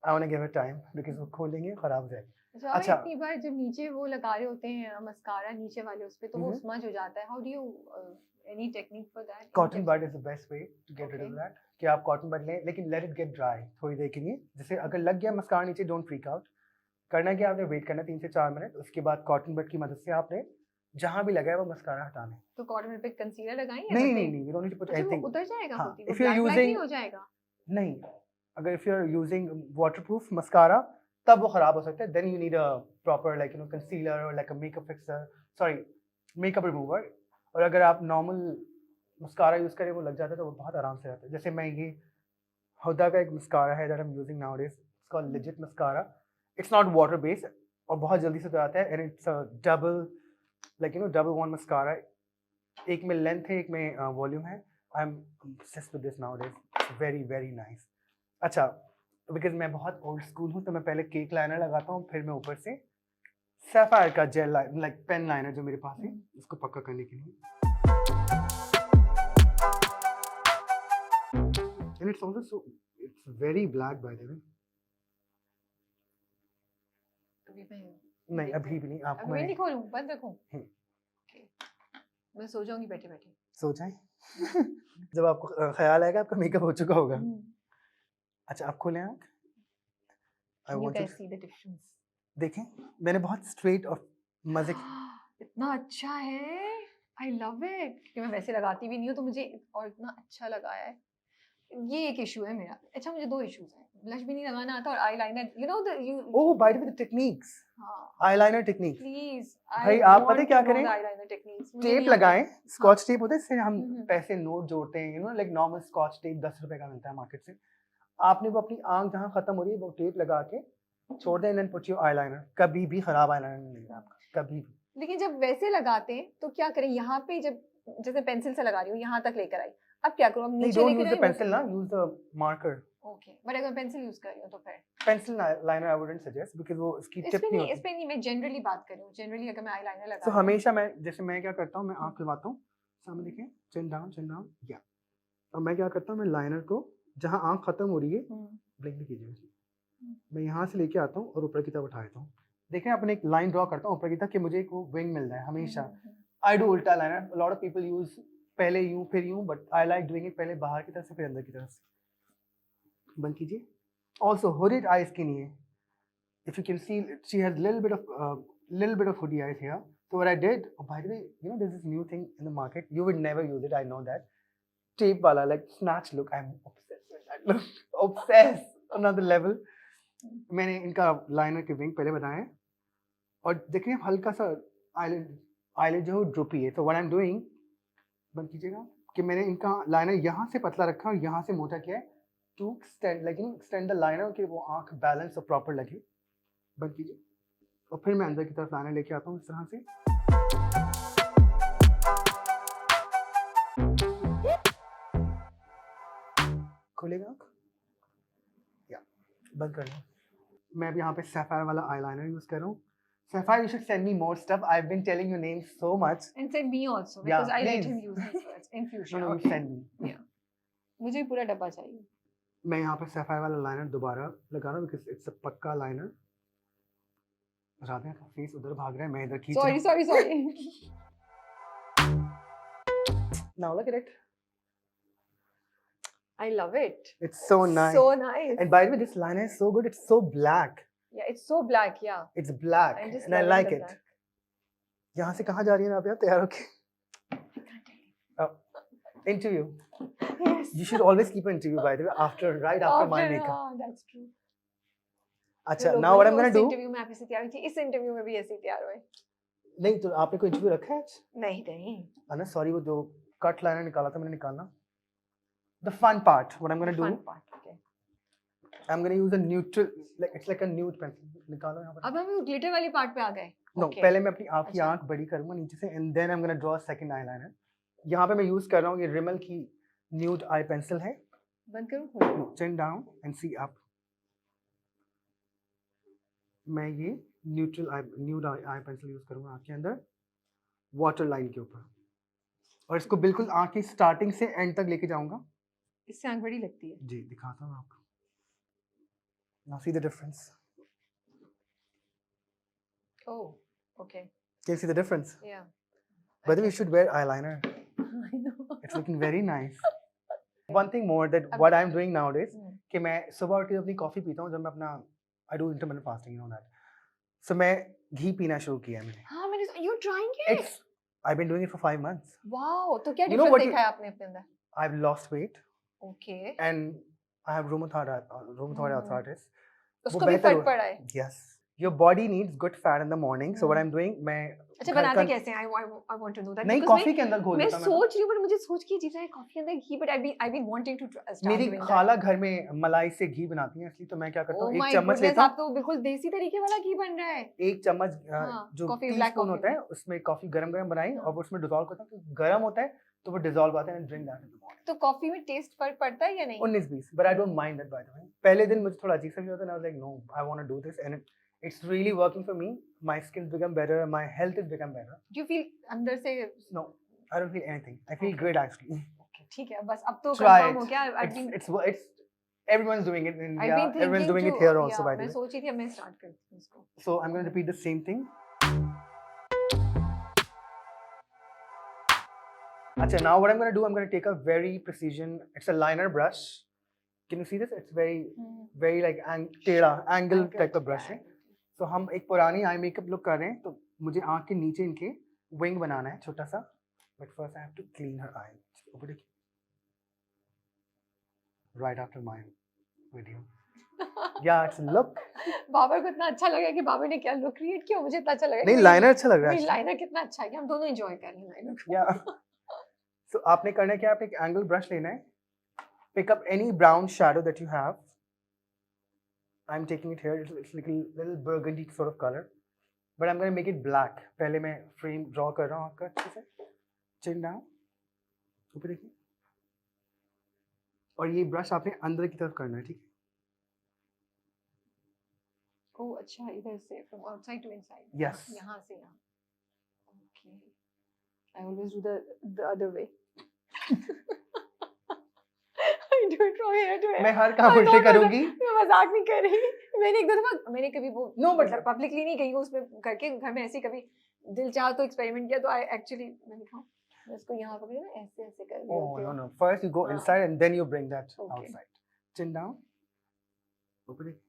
I want to give it time because वो खोलेंगे खराब हो जाएगी। अच्छा, अच्छा। इतनी बार जब नीचे वो लगा रहे होते हैं मस्कारा नीचे वाले उस पे, तो वो Mhm. स्मज हो जाता है। How do you any technique for that? Cotton bud is the best way to get rid of Okay. That. कि आप कॉटन बड लें, लेकिन लेट इट गेट ड्राई थोड़ी देर के लिए। जैसे अगर लग गया मस्कारा नीचे, डोंट फ्रीक आउट। करना क्या, आपने वेट करना 3 से 4 मिनट। उसके बाद कॉटन बड की मदद से आपने जहाँ भी लगा है वो मस्कारा हटा लें। तो कॉटन पे कंसीलर लगाएं या नहीं धब्बे? नहीं नहीं, we don't need to put अच्छा, वो एनीथिंग। उतर जाएगा हाँ, होती, वो if you're ब्लैक ब्लैक नहीं using- हो जाएगा? नहीं, अगर if you are using waterproof mascara तब वो खराब हो सकता है। Then you need a proper like concealer और like a makeup fixer, sorry makeup remover. और अगर आप नॉर्मल मस्कारा यूज करें वो लग जाता है तो वो बहुत आराम से आता है। जैसे मैं ये हुदा का एक मस्कारा है that I am using nowadays, it's called legit mascara. It's not water based और बहुत जल्दी से उतर आता है। And it's double like double one mascara. एक में लेंथ है, एक में वॉल्यूम है। I am obsessed with this nowadays. It's very very nice. अच्छा, बिकॉज मैं बहुत ओल्ड स्कूल हूँ तो मैं पहले केक लाइनर लगाता हूँ, फिर मैं ऊपर से सैफायर का जेल लाइक पेन लाइनर जो मेरे पास है उसको पक्का करने के लिए। And it's also so, it's very black by the way. अभी मैं नहीं, अभी भी नहीं। आपको अभी मैं नहीं खोलूं, बंद रखूं? हम्म। Okay. मैं सो जाऊंगी बैठे बैठे। सो जाए। जब आपको ख्याल आएगा आपका मेकअप हो चुका होगा। अच्छा, आप खोलें आँख। I You want you guys to see the difference. देखें, मैंने बहुत स्ट्रेट और मजे इतना अच्छा है, आई लव इट। क्योंकि मैं वैसे लगाती भी नहीं हूँ तो मुझे और इतना अच्छा लगा है। ये एक इशू है मेरा। अच्छा, मुझे 2 इश्यूज हैं, ब्लश भी नहीं लगाना आता और eyeliner you know the you. Oh, bye the way the techniques, हाँ, आईलाइनर टेक्निक्स। प्लीज भाई, आप पता है क्या करें? आईलाइनर टेक्निक्स टेप लगाएं, स्कॉच टेप होता है, इससे हम हम्म। पैसे नोट जोड़ते हैं, लाइक नॉर्मल स्कॉच टेप 10 रुपए का मिलता है मार्केट से। आपने वो अपनी आंख जहाँ खत्म हो रही है वो टेप लगा के छोड़ दें, देन पुट योर आईलाइनर। कभी भी खराब आईलाइनर नहीं मिलेगा आपका, कभी भी। लेकिन जब वैसे लगाते हैं तो क्या करें, यहाँ पे जब जैसे पेंसिल से लगा रही हूँ यहाँ तक लेकर आई, अब क्या करूँ, अब नहीं, नीचे डोंट लेकर यूज द जाए? पेंसिल ना, use the marker. Okay, but अगर पेंसिल यूज कर रही हूँ तो फिर pencil liner I wouldn't suggest because वो इसकी इस टिप पे नहीं नहीं, इस होती। पे नहीं, मैं जनरली बात कर रही हूँ। जनरली अगर मैं आईलाइनर लगा तो रही हूँ हमेशा मैं जैसे मैं क्या करता हूँ, मैं आंख खुलवाता हूँ, सामने देखें, चिन डाउन या। और मैं क्या करता हूँ, मैं लाइनर को जहाँ आंख खत्म हो रही है, ब्लिंक नहीं कीजिएगा, मैं यहाँ से लेके आता हूँ और ऊपर की तरफ उठा देता हूँ। देखें, अपने एक लाइन ड्रॉ करता हूँ ऊपर की तरफ कि मुझे एक वो विंग मिल रहा है हमेशा। आई डू उल्टा liner, lot of people use पहले यूं फिर यूं, but I like doing it पहले बाहर की तरफ से फिर अंदर की तरफ से। बंद कीजिए। ऑल्सो हुडीड आईज के लिए, if you can see, she has little bit of hoodie eyes here. So what I did, oh, by the way, there's this new thing in the market. You would never use it, I know that. Tape wala, like snatch look. I'm obsessed with that look. Obsessed, another level. मैंने इनका liner के wing पहले बनाए हैं और देखिए हल्का सा आईलिड जो ड्रूपी है। तो व्हाट आई एम डूइंग, बंद कीजिएगा, कि मैंने इनका लाइनर यहाँ से पतला रखा और यहाँ से मोटा किया है to extend, like extend the liner कि वो आंख बैलेंस और प्रॉपर लगे। बंद कीजिए और फिर मैं अंदर की तरफ लाइनर लेके आता हूँ इस तरह से। खोलेगा आँख या बंद कर लो। मैं अब यहाँ पे सैफायर वाला आईलाइनर यूज कर रहा हूँ। Sapphire, you should send me more stuff. I've been telling your name so much. And send me also, Yeah, because I let please. him use his words in future. No, you Okay. send me. Yeah. मुझे पूरा डब्बा चाहिए। मैं यहाँ पे sapphire वाला liner दोबारा लगा रहा हूँ because it's a पक्का लाइनर। राबिया का फेस उधर भाग रहा है, मैं इधर खींच Sorry, रहा हूँ. sorry. Now look at it. I love it. It's so nice. So nice. And by the way, this liner is so good. It's so black. Yeah, it's so black. Yeah. It's black, I'm just and I loving like the it. black. यहाँ से कहाँ जा रही है राबिया? तैयार होके. I can't tell you. Interview. Yes. You should always keep an interview, by the way, right after my makeup. हाँ, that's true. अच्छा, लोग now what I'm बोलेंगे, gonna उस do? इंटरव्यू में आप ऐसे तैयार हुई थी, इस इंटरव्यू में भी ऐसे ही तैयार हुए. नहीं तो आपने कोई इंटरव्यू रखा है आज? नहीं. अना सॉरी, वो जो कट लाइनर निकाला था मैंने निकालना. The fun part, what I'm gonna do? Fun part. Okay. I'm gonna use a neutral, like it's like a nude pencil. निकालो यहाँ पर. अब हम ग्लिटर वाली पार्ट पे आ गए. No, Okay. पहले मैं अपनी आपकी अच्छा. आंख बड़ी करूंगा नीचे से, and then I'm gonna draw a second eyeliner. यहाँ पे मैं यूज कर रहा हूँ ये Rimmel की nude eye pencil है. बंद करूँ? No, chin down and see up. मैं ये nude eye pencil यूज करूंगा आँख के अंदर, वाटर लाइन के ऊपर, और इसको बिल्कुल आँख की स्टार्टिंग से एंड तक लेके जाऊंगा. इससे आंख बड़ी लगती है. जी दिखाता हूँ आपको. Now see the difference. Oh, okay. Can you see the difference? Yeah. By the way, you should wear eyeliner. I know. It's looking very nice. One thing more that अब- what I'm doing nowadays, Hmm. कि मैं सुबह उठ के अपनी coffee पीता हूँ जब मैं अपना I do intermittent fasting, you know that. So मैं घी पीना शुरू किया है मैंने. हाँ मैंने you're trying it. It's I've been doing it for 5 months. Wow. तो क्या You know difference what you- देखा है आपने अपने अंदर? I've lost weight Okay. and I have rheumatoid arthritis. उसको भी बेहतर फर्क हुआ. पड़ा है. Yes. Your body needs good fat in the morning. So what Hmm. I'm doing, मैं अच्छा घर बनाते का- कैसे हैं? I want to know that. नहीं because कॉफी के अंदर घोल मैं देता हूँ मैं. सोच रही हूँ पर मुझे सोच के अजीब सा कॉफी के अंदर घी but I've been wanting to start मेरी doing that. खाला घर में मलाई से घी बनाती है, इसलिए तो मैं क्या करता Oh हूँ, my एक चम्मच goodness, लेता आप तो बिल्कुल देसी तरीके वाला घी बन रहा है. एक चम्मच हाँ, जो coffee, black टीस्पून coffee होता है में. उसमें कॉफी गरम गरम बनाई हाँ. और वो उसमें डिसॉल्व करता हूँ, तो गरम होता है तो वो डिसॉल्व आता है and drink that in the morning. तो कॉफी में टेस्ट फर्क पड़ता है या नहीं? 19-20 but I don't mind that by the way. पहले दिन मुझे थोड़ा अजीब सा भी होता है, I was like no I want to do this and it's really working for me. My skin become better, my health is become better. Do you feel अंदर से? No I don't feel anything. I feel great actually. Okay, ठीक है बस अब तो Try confirm it. हो गया. I've been It's everyone's doing it in I've India. been Everyone's thinking doing to it here also yeah, by the मैं way. सोच रही थी अब मैं स्टार्ट करती हूँ इसको. So I'm going to repeat the same thing. Acha, now what I'm going to do, I'm going to take a very precision, it's a liner brush. Can you see this? It's very like teda, angle type of brush है. So हम एक पुरानी eye makeup look कर रहे हैं, तो मुझे आँख के नीचे इनके विंग बनाना है छोटा सा. But first I have to clean her eye. ऊपर देखिए. Right after my video. Yeah, it's a look. Babar को इतना अच्छा लगा कि बाबर ने क्या लुक क्रिएट किया, मुझे इतना अच्छा लगा. नहीं लाइनर अच्छा लग रहा है. लाइनर कितना अच्छा है कि हम दोनों एंजॉय कर रहे हैं लाइनर को. Yeah. So आपने करना है क्या, आपने एक एंगल ब्रश लेना है. Pick up any brown shadow that you have. I'm taking it here. It's like a little burgundy sort of color, but I'm going to make it black. पहले मैं frame draw कर रहा हूँ आपका अच्छे से. Chin down. ऊपर देखिए. और ये ब्रश आपने अंदर की तरफ करना है, ठीक है? ओह अच्छा, इधर से from outside to inside. Yes. यहाँ से यहाँ. Okay. I always do the other way. I do it from here to here. मैं हर काम उल्टे करूँगी. मैं मजाक नहीं कर रही. मैंने एक दो दफा मैंने कभी वो No, but- मतलब पब्लिकली नहीं गई हूँ उसमें करके घर में ऐसे ही कभी दिल चाहा तो एक्सपेरिमेंट किया तो आई एक्चुअली मैं दिखाऊं मैं इसको यहाँ पकड़ी ना ऐसे ऐसे कर दिया. Oh no. First you go हाँ. inside and then you bring that Okay. outside. Chin down. ऊपर देखिए.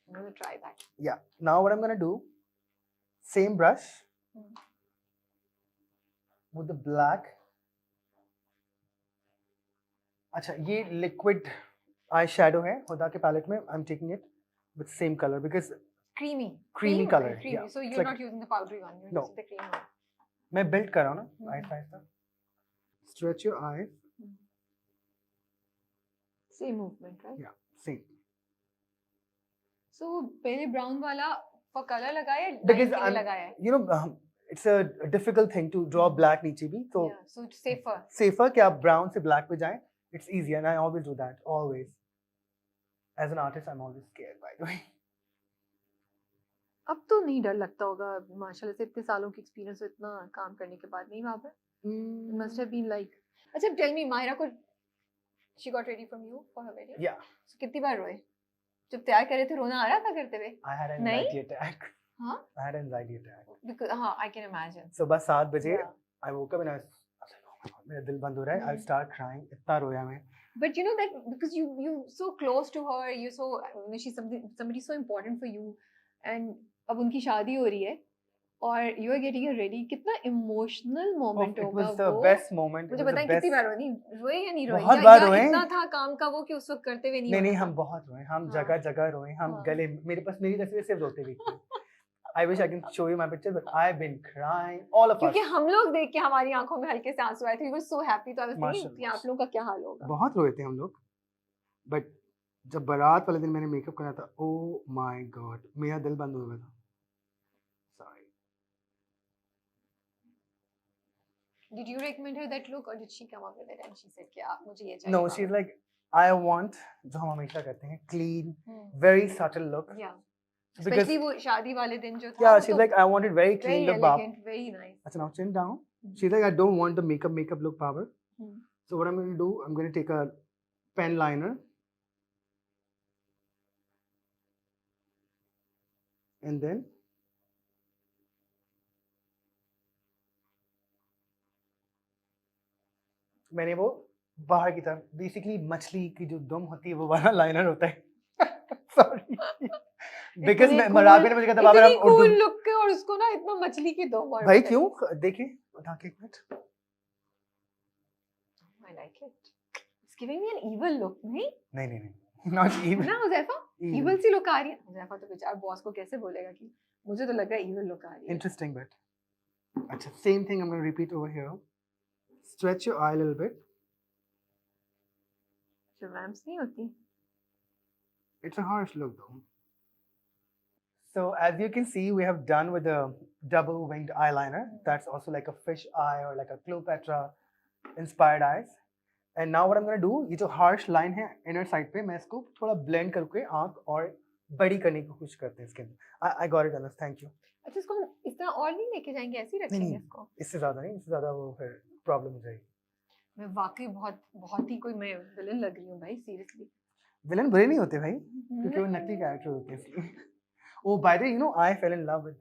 I'm gonna try that. Yeah. Now what I'm gonna do, same brush with the black. अच्छा, ये liquid eyeshadow है हुदा के palette में. I'm taking it with same color because Creamy. Creamy color, right? Creamy. yeah. So It's you're like- not using the powdery one. You're No. using the creamy one. मैं build कर रहा हूँ ना. हम्म. Eyes ऐसा. Stretch your eyes. Same movement, right? Yeah. Same. So पहले brown वाला for color लगाया या Because line के लिए I'm- लगाया है? You know, it's a difficult thing to draw black नीचे भी. So Yeah, so it's safer. safer कि आप brown से black पे जाएं. It's easier and I always do that. Always. As an artist, I'm always scared by the way. अब तो नहीं डर लगता होगा माशाल्लाह से इतने सालों की एक्सपीरियंस और इतना काम करने के बाद नहीं वहाँ पे it must have been like अच्छा tell me मायरा को she got ready from you for her wedding Yeah. so कितनी बार रोए जब तैयार कर रहे थे रोना आ रहा था करते हुए? I had an नहीं? anxiety attack. हाँ? I had an anxiety attack. Because हाँ, I can imagine. सुबह 7 बजे Yeah. I woke up and I was like, oh my God, मेरा दिल बंद हो रहा है. I Hmm. start crying. इतना रोया मैं. But you know that because you so close to her, you so she's somebody so important for you, and अब उनकी शादी हो रही है और you are getting her ready. कितना emotional Oh, moment it होगा was the वो. best moment. It मुझे was बताएं the कितनी best. बार रोनी रोए या नहीं रोए? बहुत या बार रोए. इतना था काम का वो कि उस वक्त करते हुए नहीं नहीं नहीं होना हम था? बहुत रोए. हम हाँ. जगह जगह रोए. हम हाँ. गले मेरे पास मेरी तस्वीर सिर्फ रोते हुए थी. I wish I can show you my picture, but I've been crying. All of us. क्योंकि हम लोग देख के हमारी आंखों में हल्के से आंसू आए थे. We were so happy. तो I was thinking माशाल्लाह. कि आप लोगों का क्या हाल होगा? बहुत रोए थे हम लोग. But जब बारात वाले दिन मैंने मेकअप करा था, oh my God, मेरा दिल बंद हो गया था. Sorry. Did you recommend her that look or did she come up with it and she said कि आप मुझे ये चाहिए? No, Baba?" she's like, I want जो हम हमेशा करते हैं, clean, Hmm. very subtle look. Yeah. Because Especially वो शादी वाले दिन जो था. yeah, वो she's तो like, I want it very clean very look, Bob. elegant, very nice. अच्छा, now chin down. Hmm. She's like, I don't want the makeup look, Power. Hmm. So what I'm going to do, I'm going to take a pen liner and then मैंने वो बाहर की तरफ basically मछली की जो दम होती है वो वाला लाइनर होता है. Sorry. Because राबी ने मुझे कहा था बाबा इतनी आप उर्दू cool look है और उसको ना इतना मछली की दो और भाई बताइए. क्यों देखिए उठा के एक minute. I like it. It's giving me an evil look, नहीं? नहीं not even. ना हुज़ैफा? Evil. Evil सी look आ रही है. हुज़ैफा तो बेचारा बॉस को कैसे बोलेगा कि मुझे तो लग रहा है evil look आ रही है. Interesting bit. अच्छा, same thing I'm going to repeat over here. Stretch your eye a little bit. जो ramps नहीं होती. It's a harsh look though. So as you can see, we have done with the double winged eyeliner. That's also like a fish eye or like a Cleopatra inspired eyes. And now what I'm going to do, ये जो harsh line है inner side पे, मैं इसको थोड़ा blend करके आँख और बड़ी करने की कोशिश करते हैं इसके अंदर. I got it, Anas. Thank you. अच्छा इसको हम इस तरह और नहीं लेके जाएंगे, ऐसे ही रखेंगे नहीं. इसको. इससे ज़्यादा नहीं, इससे ज़्यादा वो फिर प्रॉब्लम हो जाएगी. मैं वाकई बहुत बहुत ही कोई मैं विलन लग रही हूँ भाई, सीरियसली. विलन बुरे नहीं होते भाई, क्योंकि वो नकली कैरेक्टर होते हैं इसलिए. Oh, by the way, you know, I fell in love with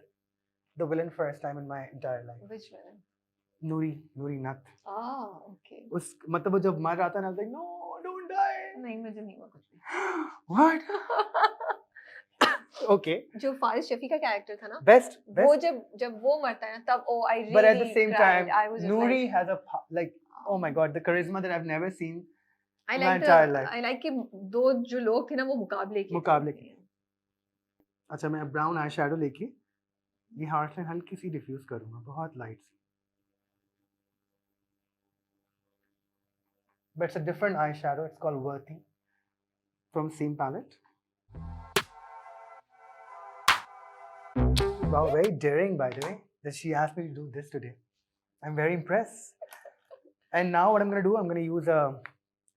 the villain first time in my entire life. Which villain? Nuri Nath. Ah, okay. उस मतलब वो जब मर रहा था ना, I was like, no, don't die. नहीं मुझे नहीं हुआ कुछ भी. What? Okay. जो फारिस शफी का कैरेक्टर था ना, Best. वो जब वो मरता है ना तब oh I really But at the same cried. time, I was just Nuri like, has like, oh my God, the charisma that I've never seen. I my like entire life. I like कि दो जो लोग थे ना वो मुकाबले के. अच्छा मैं ब्राउन आई शैडो लेके ये हार्श लाइन हल्की सी डिफ्यूज करूंगा, बहुत लाइट सी. But it's a different eye shadow. It's called Worthy from same palette. Wow, very daring by the way that she asked me to do this today. I'm very impressed. And now what I'm going to do, I'm going to use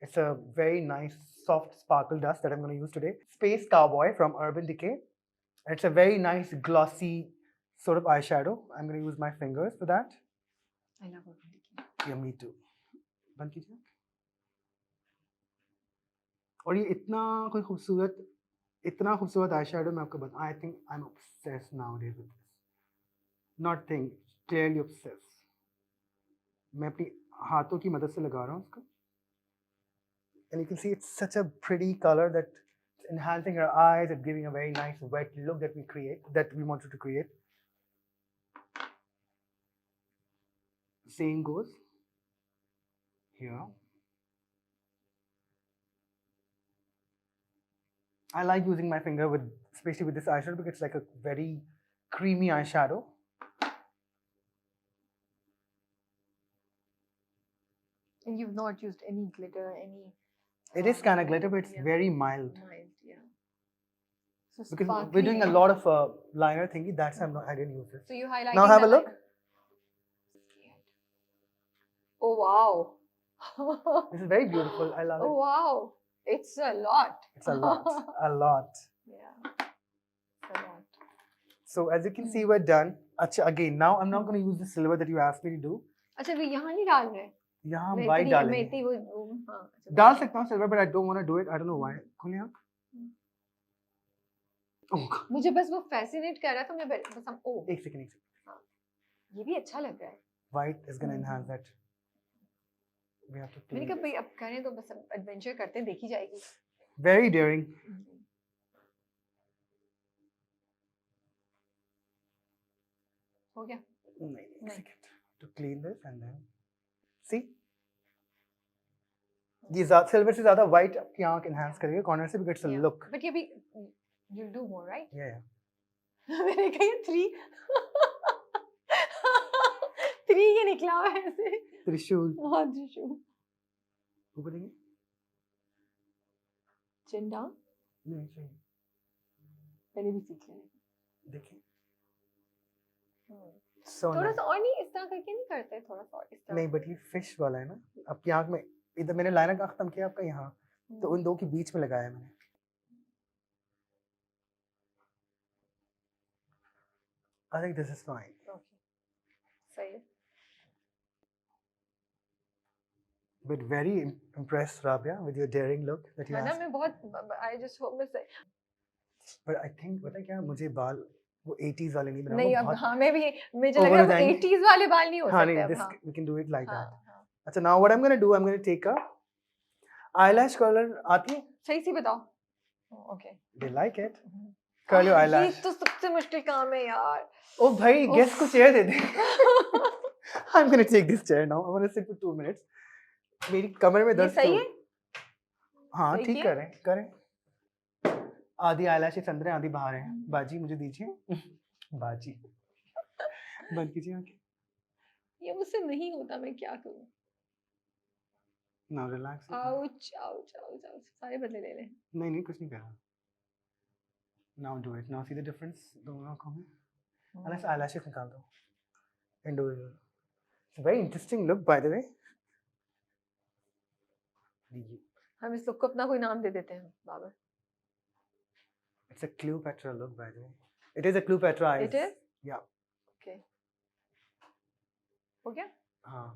it's a very nice soft sparkle dust that I'm going to use today. Space Cowboy from Urban Decay. It's a very nice glossy sort of eyeshadow. I'm going to use my fingers for that. I love Urban Decay. Yeah, me too. बंद कीजिए. और ये इतना खूबसूरत eyeshadow मैं आपको बता. I think I'm obsessed nowadays with this. Not think, clearly obsessed. मैं अपनी हाथों की मदद से लगा रहा हूँ उसको. And you can see it's such a pretty color that it's enhancing her eyes. It's giving a very nice wet look that we wanted to create. Same goes here. I like using my finger especially with this eyeshadow because it's like a very creamy eyeshadow. And you've not used any glitter, any. It is kind of glitter, but it's yeah. very mild. Mild, yeah. So Because sparkly. we're doing a lot of liner thingy. That's why I didn't use this. So you highlighting. Now have a the look. liner. Oh wow. This is very beautiful. I love it. Oh wow. It's a lot. It's a lot. A lot. Yeah. It's a lot. So as you can see, we're done. Achha, again, now I'm not going to use the silver that you asked me to do. अच्छा वो यहाँ नहीं डाल रहे. यहाँ हम मैं white इतनी- डालेंगे. मैं इतनी वो हाँ, अच्छा, डाल सकता हूँ silver, but I don't want to do it. I don't know why. खुले आँख. Oh, मुझे बस वो फैसिनेट कर रहा था, मैं बस हम ओ एक सेकंड ये भी अच्छा लग रहा है। white is gonna enhance that. We have to मैंने clean कहा भाई this. अब करें तो बस एडवेंचर करते हैं, देखी जाएगी। Very daring. हो गया। नहीं, एक नहीं। second. To clean this and then see. ये ज़्यादा सिल्वर से ज़्यादा white आपकी आँख enhance करेगा, corner से भी gets a look. बट ये भी you'll do more, right? Yeah. मैंने कहा ये 3 3 ये निकला हुआ है ऐसे। त्रिशूल. हाँ त्रिशूल। ऊपर देंगे? चिन डाउन नहीं चाहिए. पहले भी सीख लें। देखिए. So थोड़ा nice. सा और नहीं, इस तरह करके नहीं करते, थोड़ा सा और इस तरह। नहीं बट ये फिश वाला है ना, आपकी आँख में इधर मैंने लाइनर का खत्म किया आपका यहाँ, तो उन दो के बीच में लगाया मैंने. I think this is fine. Okay सही है। But very impressed, Rabia, with your daring look that you है ना, asked. मैं बहुत आई जस्ट होप मैं सही। But I think पता है क्या, मुझे बाल वो 80s वाले नहीं बनाना. नहीं वो अब बहुत हाँ मैं भी मुझे over लग रहा हो है जाएंगे. 80s वाले बाल नहीं हो हाँ सकते नहीं, अब। this हाँ we can do it like हाँ that. हाँ अच्छा, now what I'm gonna do, I'm gonna take a eyelash curler. आती है? सही सी बताओ। Okay They like it. Curl your ये eyelash. तो सबसे मुश्किल काम है यार। ओ भाई, उफ। guess को chair they they. I'm gonna take this chair now. I'm gonna sit for 2 minutes. मेरी कमर में ये दर्द सही तो- है? हाँ सही ठीक किया? करें. आधी eyelashes अंदर हैं, आधी बाहर हैं. बाजी मुझे दीजिए. बाजी. बंद कीजिए आंखें. ये मुझसे नहीं होता, मैं क्या करूं? Now relax. Ouch ouch ouch ouch, सारे बदले ले लें। नहीं कुछ नहीं कर रहा. Now do it. Now see the difference दोनों आंखों में. Unless eyelashes निकाल दो. Individual. It's a very interesting look, by the way. हम इस लुक को अपना कोई नाम दे देते हैं Babar. It's a Cleopatra look, by the way. It is a Cleopatra eyes. It is? Yeah. Okay. हो गया? हाँ.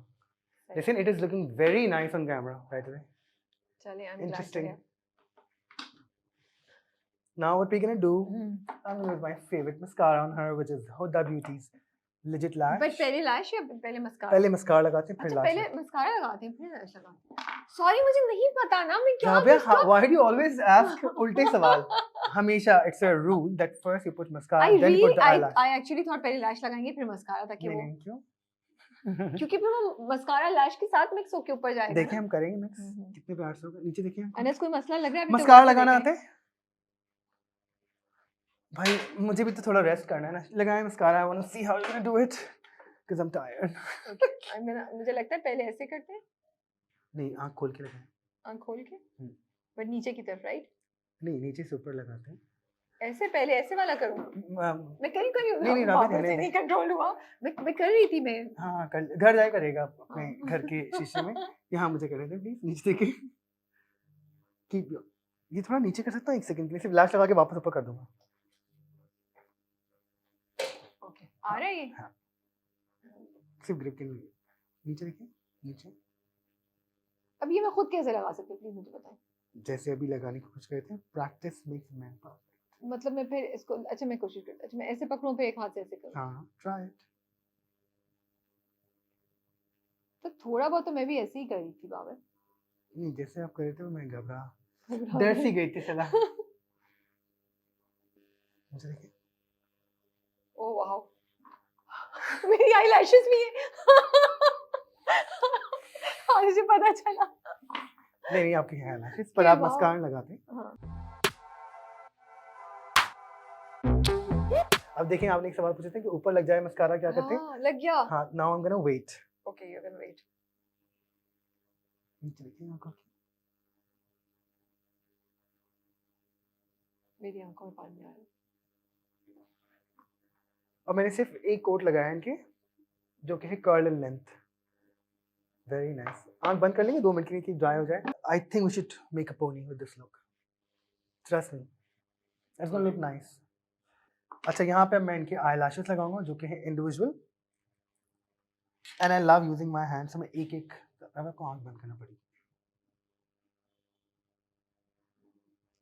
सही। Listen, it is looking very nice on camera, by the way. चलिए, I'm glad to Interesting. hear. Now what we're gonna do, I'm gonna use my favorite mascara on her, which is Huda Beauty's Legit Lash. But पहले लैश या पहले mascara? पहले mascara लगाते हैं, फिर अच्छा लाश. पहले मस्कारा लगाते हैं फिर लैश लगाते हैं। सॉरी मुझे नहीं पता ना, मैं क्या Rabia, किसका- why do you always ask उल्टे सवाल? हमेशा it's a rule that first you put mascara, then you put the eyelash. I actually thought पहले लैश लगाएंगे फिर मस्कारा, ताकि वो नहीं क्यों? क्योंकि फिर वो मस्कारा लैश के साथ मिक्स होके ऊपर जाएगा। देखिए हम करेंगे मिक्स. हम्म। कितने प्यार से होगा. नीचे देखिए. अनस कोई मसला लग रहा है? अभी तक मस्कारा वो तो लगाना देखें। आते है? भाई मुझे भी तो थोड़ा रेस्ट करना है ना. लगाएं mascara. I want to see how you're gonna do it because I'm tired. Okay. मुझे लगता है पहले ऐसे करते हैं, नहीं आँख खोल के लगाएं. आँख खोल के, बट नीचे की तरफ, राइट? नहीं नीचे से ऊपर लगाते हैं. ऐसे पहले ऐसे वाला करूँ? मैं कहीं करी हूँ नहीं, बाबा राबिया, से नहीं, नहीं कंट्रोल हुआ। मैं कर रही थी मैं। हाँ घर जाए करेगा अपने घर के शीशे में. यहाँ मुझे करे दे प्लीज. नीचे देखे. कीप ये थोड़ा नीचे कर सकता हूँ 1 सेकंड के लिए. सिर्फ लाश लगा के वापस ऊपर कर दूंगा. ओके आ रहा है ये? हाँ. सिर्फ ग्रिप के लिए. नीचे देखिए. नीचे अब ये मैं खुद कैसे लगा सकती हूँ, प्लीज मुझे बताएं। जैसे अभी लगाने की कोशिश करते हैं. Practice makes man perfect. मतलब मैं फिर इसको, अच्छा मैं कोशिश करती हूँ। अच्छा मैं ऐसे पकड़ूं फिर एक हाथ से ऐसे करूँ? हाँ ट्राई इट. तो थोड़ा बहुत तो मैं भी ऐसे ही कर रही थी बाबर। नहीं जैसे आप कर रहे थे वो मैं घबरा डर सी गई थी सलाह. मुझे देखिए. ओह वाओ, मेरी आईलैशेस भी है। हाँ मुझे पता चला। नहीं आपकी है ना पर आप वाओ। मस्कारा लगाते हैं. हाँ। अब देखिए आपने एक सवाल पूछा था कि ऊपर लग जाए मस्कारा क्या करते हैं. हाँ, लग गया। हाँ now I am gonna wait. Okay you can wait. नीचे देखिए आंखों की. मेरी आंखों में पानी आ रहा है। और मैंने सिर्फ एक कोट लगाया है इनके, जो कि है curl in length. Very nice. आंख बंद कर लेंगे 2 मिनट के लिए कि ड्राई हो जाए. I think we should make a pony with this look. Trust me it's gonna look nice. अच्छा यहाँ पे मैं इनके आई लगाऊंगा जो कि है individual. And I love using my hands. मैं एक एक को आंख बंद करना पड़ी.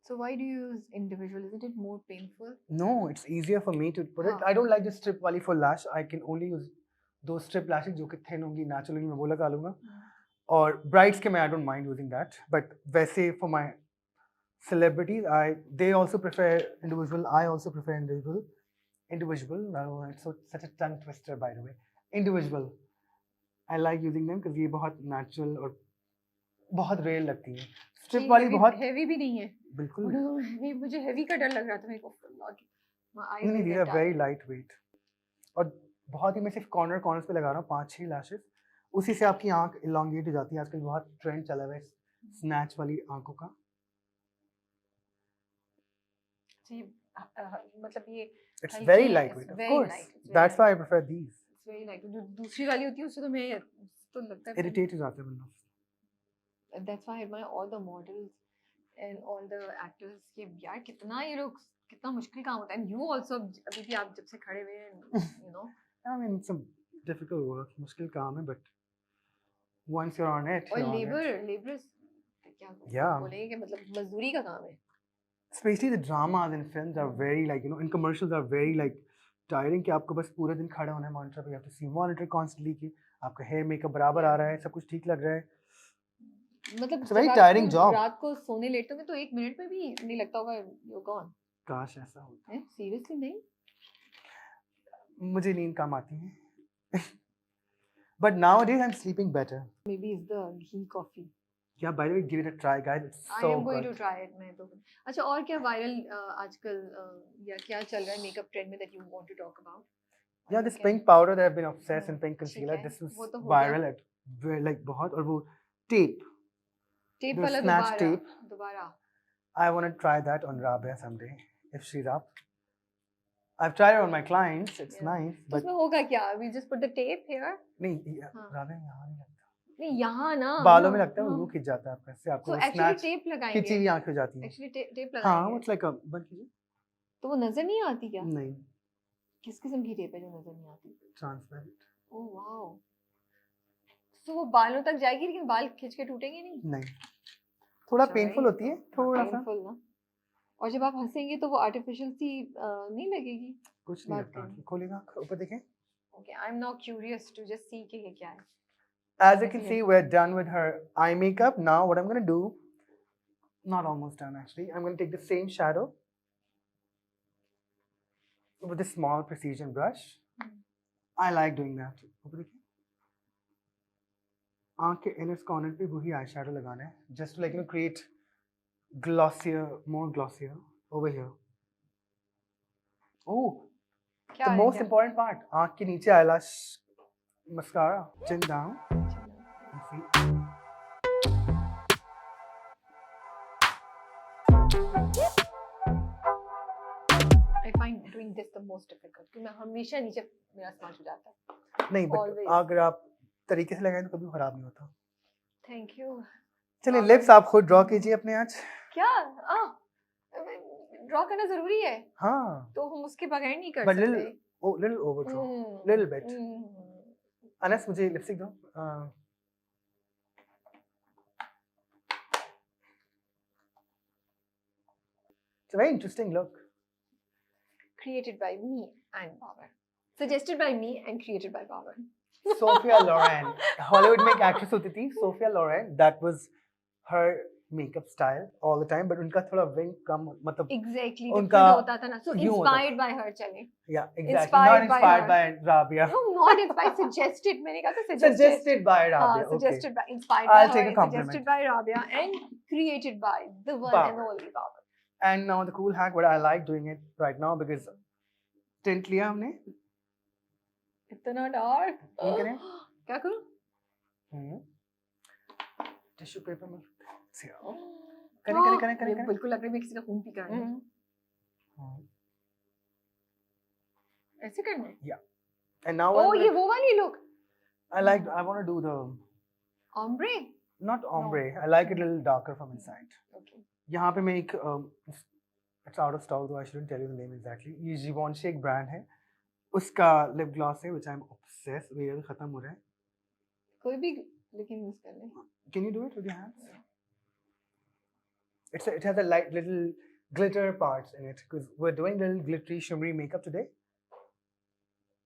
So why do you use individual? Isn't it more painful? No, it's easier for me to put it. हाँ. I don't like the strip वाली full lash. I can only use those strip lashes जो कि thin होंगी, natural होंगी, मैं वो लगा लूँगा. और brides के मैं I don't mind using that. But वैसे for my celebrities, they also prefer individual. I also prefer individual. Individual. No, it's such a tongue twister, by the way. Individual. I like using them because ये बहुत natural और बहुत real लगती है. Strip वाली बहुत heavy भी नहीं है. बिल्कुल. No, heavy मुझे heavy का डर लग रहा था मेरे को. नहीं, these are very lightweight. और बहुत ही मैं सिर्फ corners पे लगा रहा हूँ 5-6 lashes. उसी से आपकी आंख elongate हो जाती है. आजकल बहुत trend चला हुआ है snatch वाली आंखों का. मतलब ये It's हल्की very है, lightweight, it's of very course. light, it's very That's light. why I prefer these. It's very light. जो दूसरी वाली होती है उससे तो मैं तो लगता है Irritate हो जाते हैं बंदा. That's why I admire all the models and all the actors कि यार कितना ये लोग कितना मुश्किल काम होता है. And you also अभी भी आप जब से खड़े हुए हैं, you know. I mean, it's a difficult work, मुश्किल काम है, but once you're on it, और you're on labor it. laborers क्या Yeah. बोलेंगे कि मतलब मजदूरी का काम है. Especially the dramas in films are very like, you know, in commercials are very like tiring कि आपको बस पूरे दिन खड़े होना है monitor पे. You have to see monitor constantly कि आपका hair makeup बराबर आ रहा है, सब कुछ ठीक लग रहा है. मतलब It's a very जब tiring आप job. रात को सोने लेटते होंगे तो 1 मिनट में भी नहीं लगता होगा you're gone. काश ऐसा होता. हैं सीरियसली नहीं. मुझे नींद कम आती है. But nowadays I'm sleeping better. Maybe it's the ghee coffee. Yeah, by the way, give it a try, guys. It's I so am going good. to try it. मैं तो अच्छा और क्या वायरल आजकल या क्या चल रहा है मेकअप ट्रेंड में that you want to talk about? Yeah, this Okay. pink powder that I've been obsessed and pink ठीक concealer. है, This was वो तो हो गया. viral at like बहुत और वो tape. टेप the वाला snatch दोबारा tape. दोबारा. I want to try that on Rabia someday if she's up. I've tried it on my clients. It's Yeah. nice, तो but उसमें होगा क्या? We just put the tape here. नहीं हाँ. Rabia यहाँ नहीं लगता. नहीं यहाँ ना. बालों में लगता है वो हाँ. यूं खिंच जाता है आपका. इससे आपको So वो actually snatch tape खिंची लगाएंगे. हुई आंखें हो जाती हैं. Actually tape हाँ, लगाएंगे. it's like a बंद कीजिए. तो वो नजर नहीं आती क्या? नहीं. किस किस्म की टेप है जो नजर नहीं आती? Transparent. Oh wow. तो वो बालों तक जाएगी लेकिन बाल खींच के टूटेंगे नहीं. नहीं. थोड़ा अच्छा, painful ये होती है. तो थोड़ा सा. painful ना. और जब आप हंसेंगे तो वो आर्टिफिशियल सी नहीं लगेगी. कुछ नहीं बात लगता. करनी. खोलिएगा ऊपर देखें. Okay, I'm now curious to just see कि ये क्या है. As you can see, we're done with her eye makeup. Now, what I'm going to do, not almost done actually, I'm going to take the same shadow with a small precision brush. I like doing that. ऊपर देखिए. आँख के inner corner पे वही eye shadow लगाना है, just to like you know create glossier, more glossier over here. Oh, क्या the है most क्या? important part. आँख के नीचे eyelash mascara, chin down. And see. I find doing this the most difficult क्योंकि मैं हमेशा नीचे मेरा स्मार्ट हो जाता है. नहीं, but Always. अगर आप तरीके से लगाएं तो कभी खराब नहीं होता. Thank you. चलिए हाँ, लिप्स आप खुद ड्रॉ कीजिए अपने आज. क्या? ड्रॉ करना जरूरी है हाँ. तो हम उसके बगैर नहीं कर But सकते. little overdraw. Hmm. little bit. Hmm. Anas मुझे लिपस्टिक दो. It's a very interesting look. Created by me and Babar. Suggested by me and created by Babar. Sophia Loren. Hollywood में एक actress होती थी, Sophia Loren. That was her makeup style all the time. But उनका थोड़ा wing कम मतलब. Exactly. उनका different होता था ना. So यूं होता inspired by her चले. Yeah, exactly. Inspired Not by inspired her. by Rabia. No, not inspired. Suggested. मैंने कहा था suggested. Suggested by Rabia. Okay. Suggested by, inspired I'll by take her, a compliment. suggested by Rabia, and created by the one and Babar. only Babar. And now the cool hack, but I like doing it right now because tint लिया हमने. इतना dark. ये करें? क्या करूं? Tissue paper में से हाँ, करें ये बिल्कुल लग रहा है मैं किसी का खून पी कर आई हूं. ऐसे करना है. And now Oh, ये वो वाली look. I want to do the Ombre. not ombre. I like it a little darker from inside. Okay. यहाँ पे मैं एक it's out of stock though I shouldn't tell you the name exactly. ये Givenchy एक brand है. उसका lip gloss है which I'm obsessed. मेरा भी खत्म हो रहा है. कोई भी लेकिन यूज कर ले. Can you do it with your hands? it has a light little glitter parts in it because we're doing little glittery shimmery makeup today.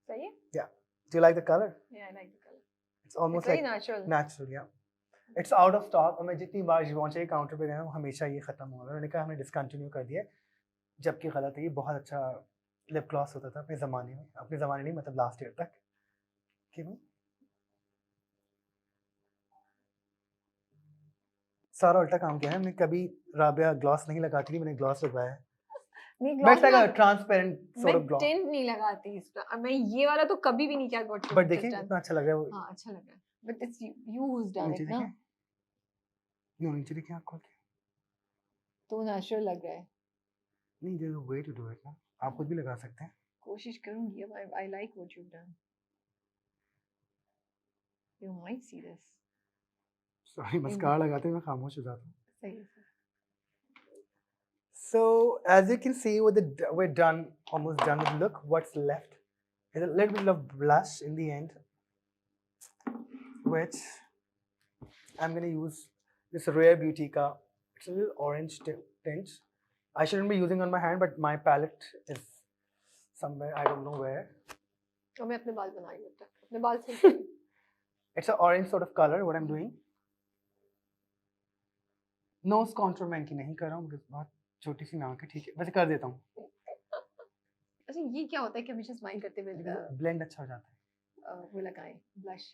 सही है? Yeah. Do you like the color? Yeah, I like the color. It's almost It's very like natural. natural, yeah. It's out of stock और मैं जितनी बार Givenchy के counter पे गया हूँ हमेशा ये खत्म हो गया। उन्होंने कहा हमने डिसकंटिन्यू कर दिया है, जबकि गलत है। ये बहुत अच्छा लिप ग्लॉस होता था अपने ज़माने में, अपने ज़माने नहीं मतलब लास्ट ईयर तक। क्यों? सारा उल्टा काम किया है। हमने कभी राबिया ग्लॉस नहीं लगाती थी, मैंने ग्लॉस लगवाया है। नहीं But it's like gloss a transparent sort मैं of gloss. टिंट नहीं लगाती इस पर। मैं ये वाला तो कभी भी नहीं किया what you've But just देखिए done. कितना अच्छा लग रहा है वो। हाँ अच्छा लग रहा है। But it's you who's done नीचे it ना। देखें, यूँ नीचे देखें आँख खोल के। तो नेचुरल लग रहा है। नहीं, there's a way to do it ना। आप खुद भी लगा सकते हैं। कोशिश करूंगी अब। I like what you've done. You might see this. Sorry, mascara लगाते हुए मैं खामोश हो जाता हूँ। सही है। So as you can see, we're done, almost done with the look. What's left is a little bit of blush in the end, which I'm gonna use this Rare Beauty ka. It's a little orange tint. I shouldn't be using on my hand, but my palette is somewhere, I don't know where. और मैं अपने बाल बनाई हूँ तक। अपने बाल से It's an orange sort of color. What I'm doing. Nose contour मैं इनकी नहीं कर रहा हूँ because बहुत छोटी सी नाक है, ठीक है, वैसे कर देता हूँ। अच्छा ये क्या होता है कि हमेशा स्माइल करते हुए ब्लेंड अच्छा हो जाता है। वो लगाएं ब्लश।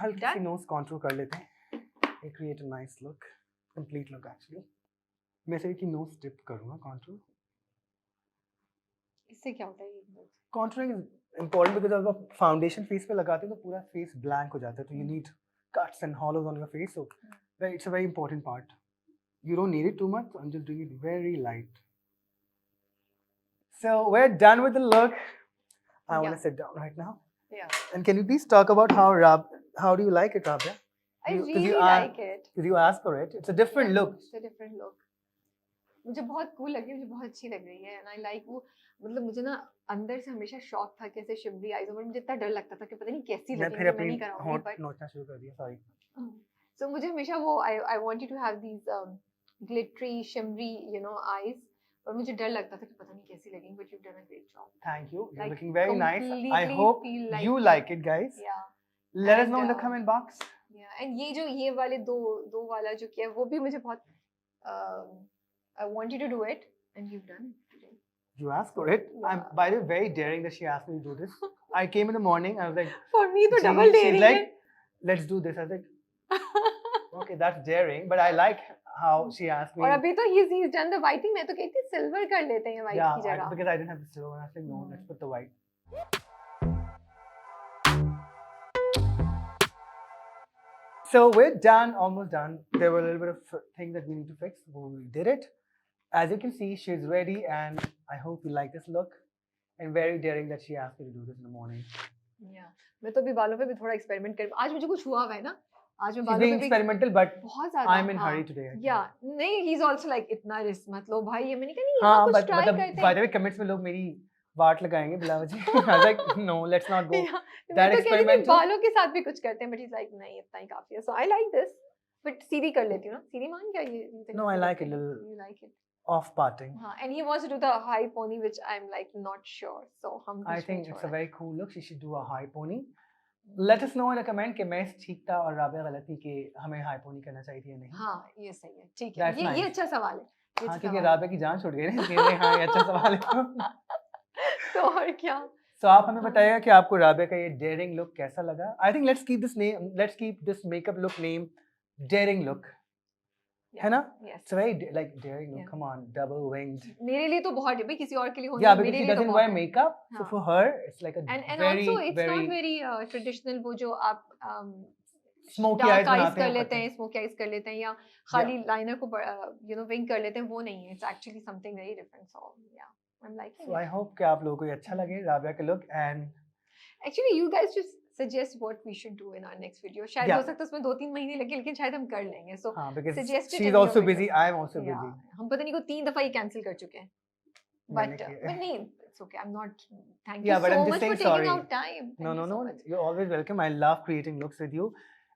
हल्की सी नोज कंटूर कर लेते हैं। It create a nice look, complete look actually. मैं सिर्फ की नोज टिप करूँगा कंटूर। इससे क्या होता है ये? Contouring is important because जब आप फाउंडेशन फेस पे लगाते हो तो पूरा फेस ब्लैंक हो जाता है, तो you need cuts and hollows on your face, so it's a very important part. You don't need it too much, so I'm just doing it very light. So we're done with the look. I want Yeah. to sit down right now. Yeah. And can you please talk about how do you like it, Rabia? I You- 'cause really you are- like it. Because you asked for it. It's a different Yeah, look. It's a different look. मुझे बहुत cool लगी, मुझे बहुत अच्छी लग रही है and I like वो, मतलब मुझे ना अंदर से हमेशा शौक था कैसे शिमरी आईज, और मुझे इतना डर लगता था कि पता नहीं कैसी मैं लगेंगी, फिर मैं अपनी नहीं कराऊंगी, होंठ but नोचना शुरू कर दिया, sorry. so मुझे हमेशा वो I wanted to have these glittery shimmery eyes, और मुझे डर लगता था कि पता नहीं कैसी लगेंगी, but you've done a great job. Thank you. You're Like, looking very nice. I completely hope feel like you it. like it, guys. Yeah. Let us And, know in the comment box. Yeah, and ये वाले दो वाला जो किया वो भी मुझे बहुत I wanted to do it and you've done it today. You asked for it. Yeah. I'm, by the way, very daring that she asked me to do this. I came in the morning. I was like, For me तो "Gee," double she's daring like, है. let's do this. I was like, okay, that's daring, but I like how she asked me. और अभी तो he's done the white thing. मैं तो कहती silver कर लेते हैं white Yeah, की जगह. because I didn't have the silver. I was like, no, let's put the white. So we're done, almost done. There were a little bit of things that we need to fix. We did it. As you can see, she's ready, and I hope you like this look. And very daring that she asked me to do this in the morning. Yeah. मैं तो अभी बालों पे भी थोड़ा experiment कर. आज मुझे कुछ हुआ हुआ है ना. आज मैं She's बालों being पे भी experimental, but बहुत ज़्यादा. I'm in hurry today. I think. Yeah. नहीं, he's also like इतना risk मत लो भाई. ये मैंने कहा नहीं, हाँ, यहाँ कुछ but try मतलब करते by हैं. the way, comments में लोग मेरी वाट लगाएंगे बिला वजह. I was like, no, let's not go. Yeah. That मैं तो कह रही थी experimental. बालों के साथ भी कुछ करते हैं, but he's like नहीं इतना ही काफी है. So I like this, but सीधी कर लेती हूँ ना. सीधी मान क्या ये? you think No, I it's like it okay? little- You like it? Off parting. हाँ, and he wants to do the high pony, which I'm like not sure. So हम I बीच में think it's a छोड़ा. very cool look. She should do a high pony. Let us know in the comment कि मैं ठीक था और राबिया गलत थी कि हमें high pony करना चाहिए थी या नहीं. हाँ, ये सही है. ठीक है. That's ये nice. अच्छा सवाल है. ये हाँ, अच्छा क्योंकि सवाल है. राबिया की जान छूट गई ना, इसलिए हाँ ये अच्छा सवाल है. तो और क्या? So आप हमें बताइएगा कि आपको राबिया का ये daring look कैसा लगा. I think let's keep this makeup look name daring look. है ना? Yes. It's a very like daring look. Yeah. Come on, double winged. मेरे लिए तो बहुत है भाई, किसी और के लिए होना Yeah, मेरे because she लिए तो doesn't बहुत wear है. makeup, so हाँ. for her it's like a And very also it's very not very traditional वो जो आप smoky dark eyes eyes बनाते कर हैं लेते हैं, smoky eyes कर लेते हैं या खाली liner को wing कर लेते हैं, वो नहीं है. It's actually something very different. So yeah, I'm liking So I it. hope कि आप लोगों को ये अच्छा लगे राबिया का look and Actually, you guys just suggest what we should do in our next video. शायद Yeah. हो सकता है उसमें 2-3 महीने लगे, लेकिन शायद हम कर लेंगे. So हाँ, because suggest it she's in your also video. busy, I'm also yeah, busy. हम पता नहीं को 3 दफा ही कैंसिल कर चुके हैं. मैंने But किया है. नहीं, it's okay. I'm not. Thank Yeah, you but so I'm just much for saying taking sorry. out time. Thank No, you no, so no. much. You're always welcome. I love creating looks with you.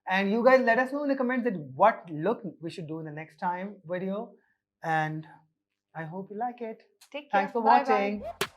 And you guys let us know in the comments that what look we should do in the next time video. And I hope you like it. Take care. Thanks for Bye-bye. watching.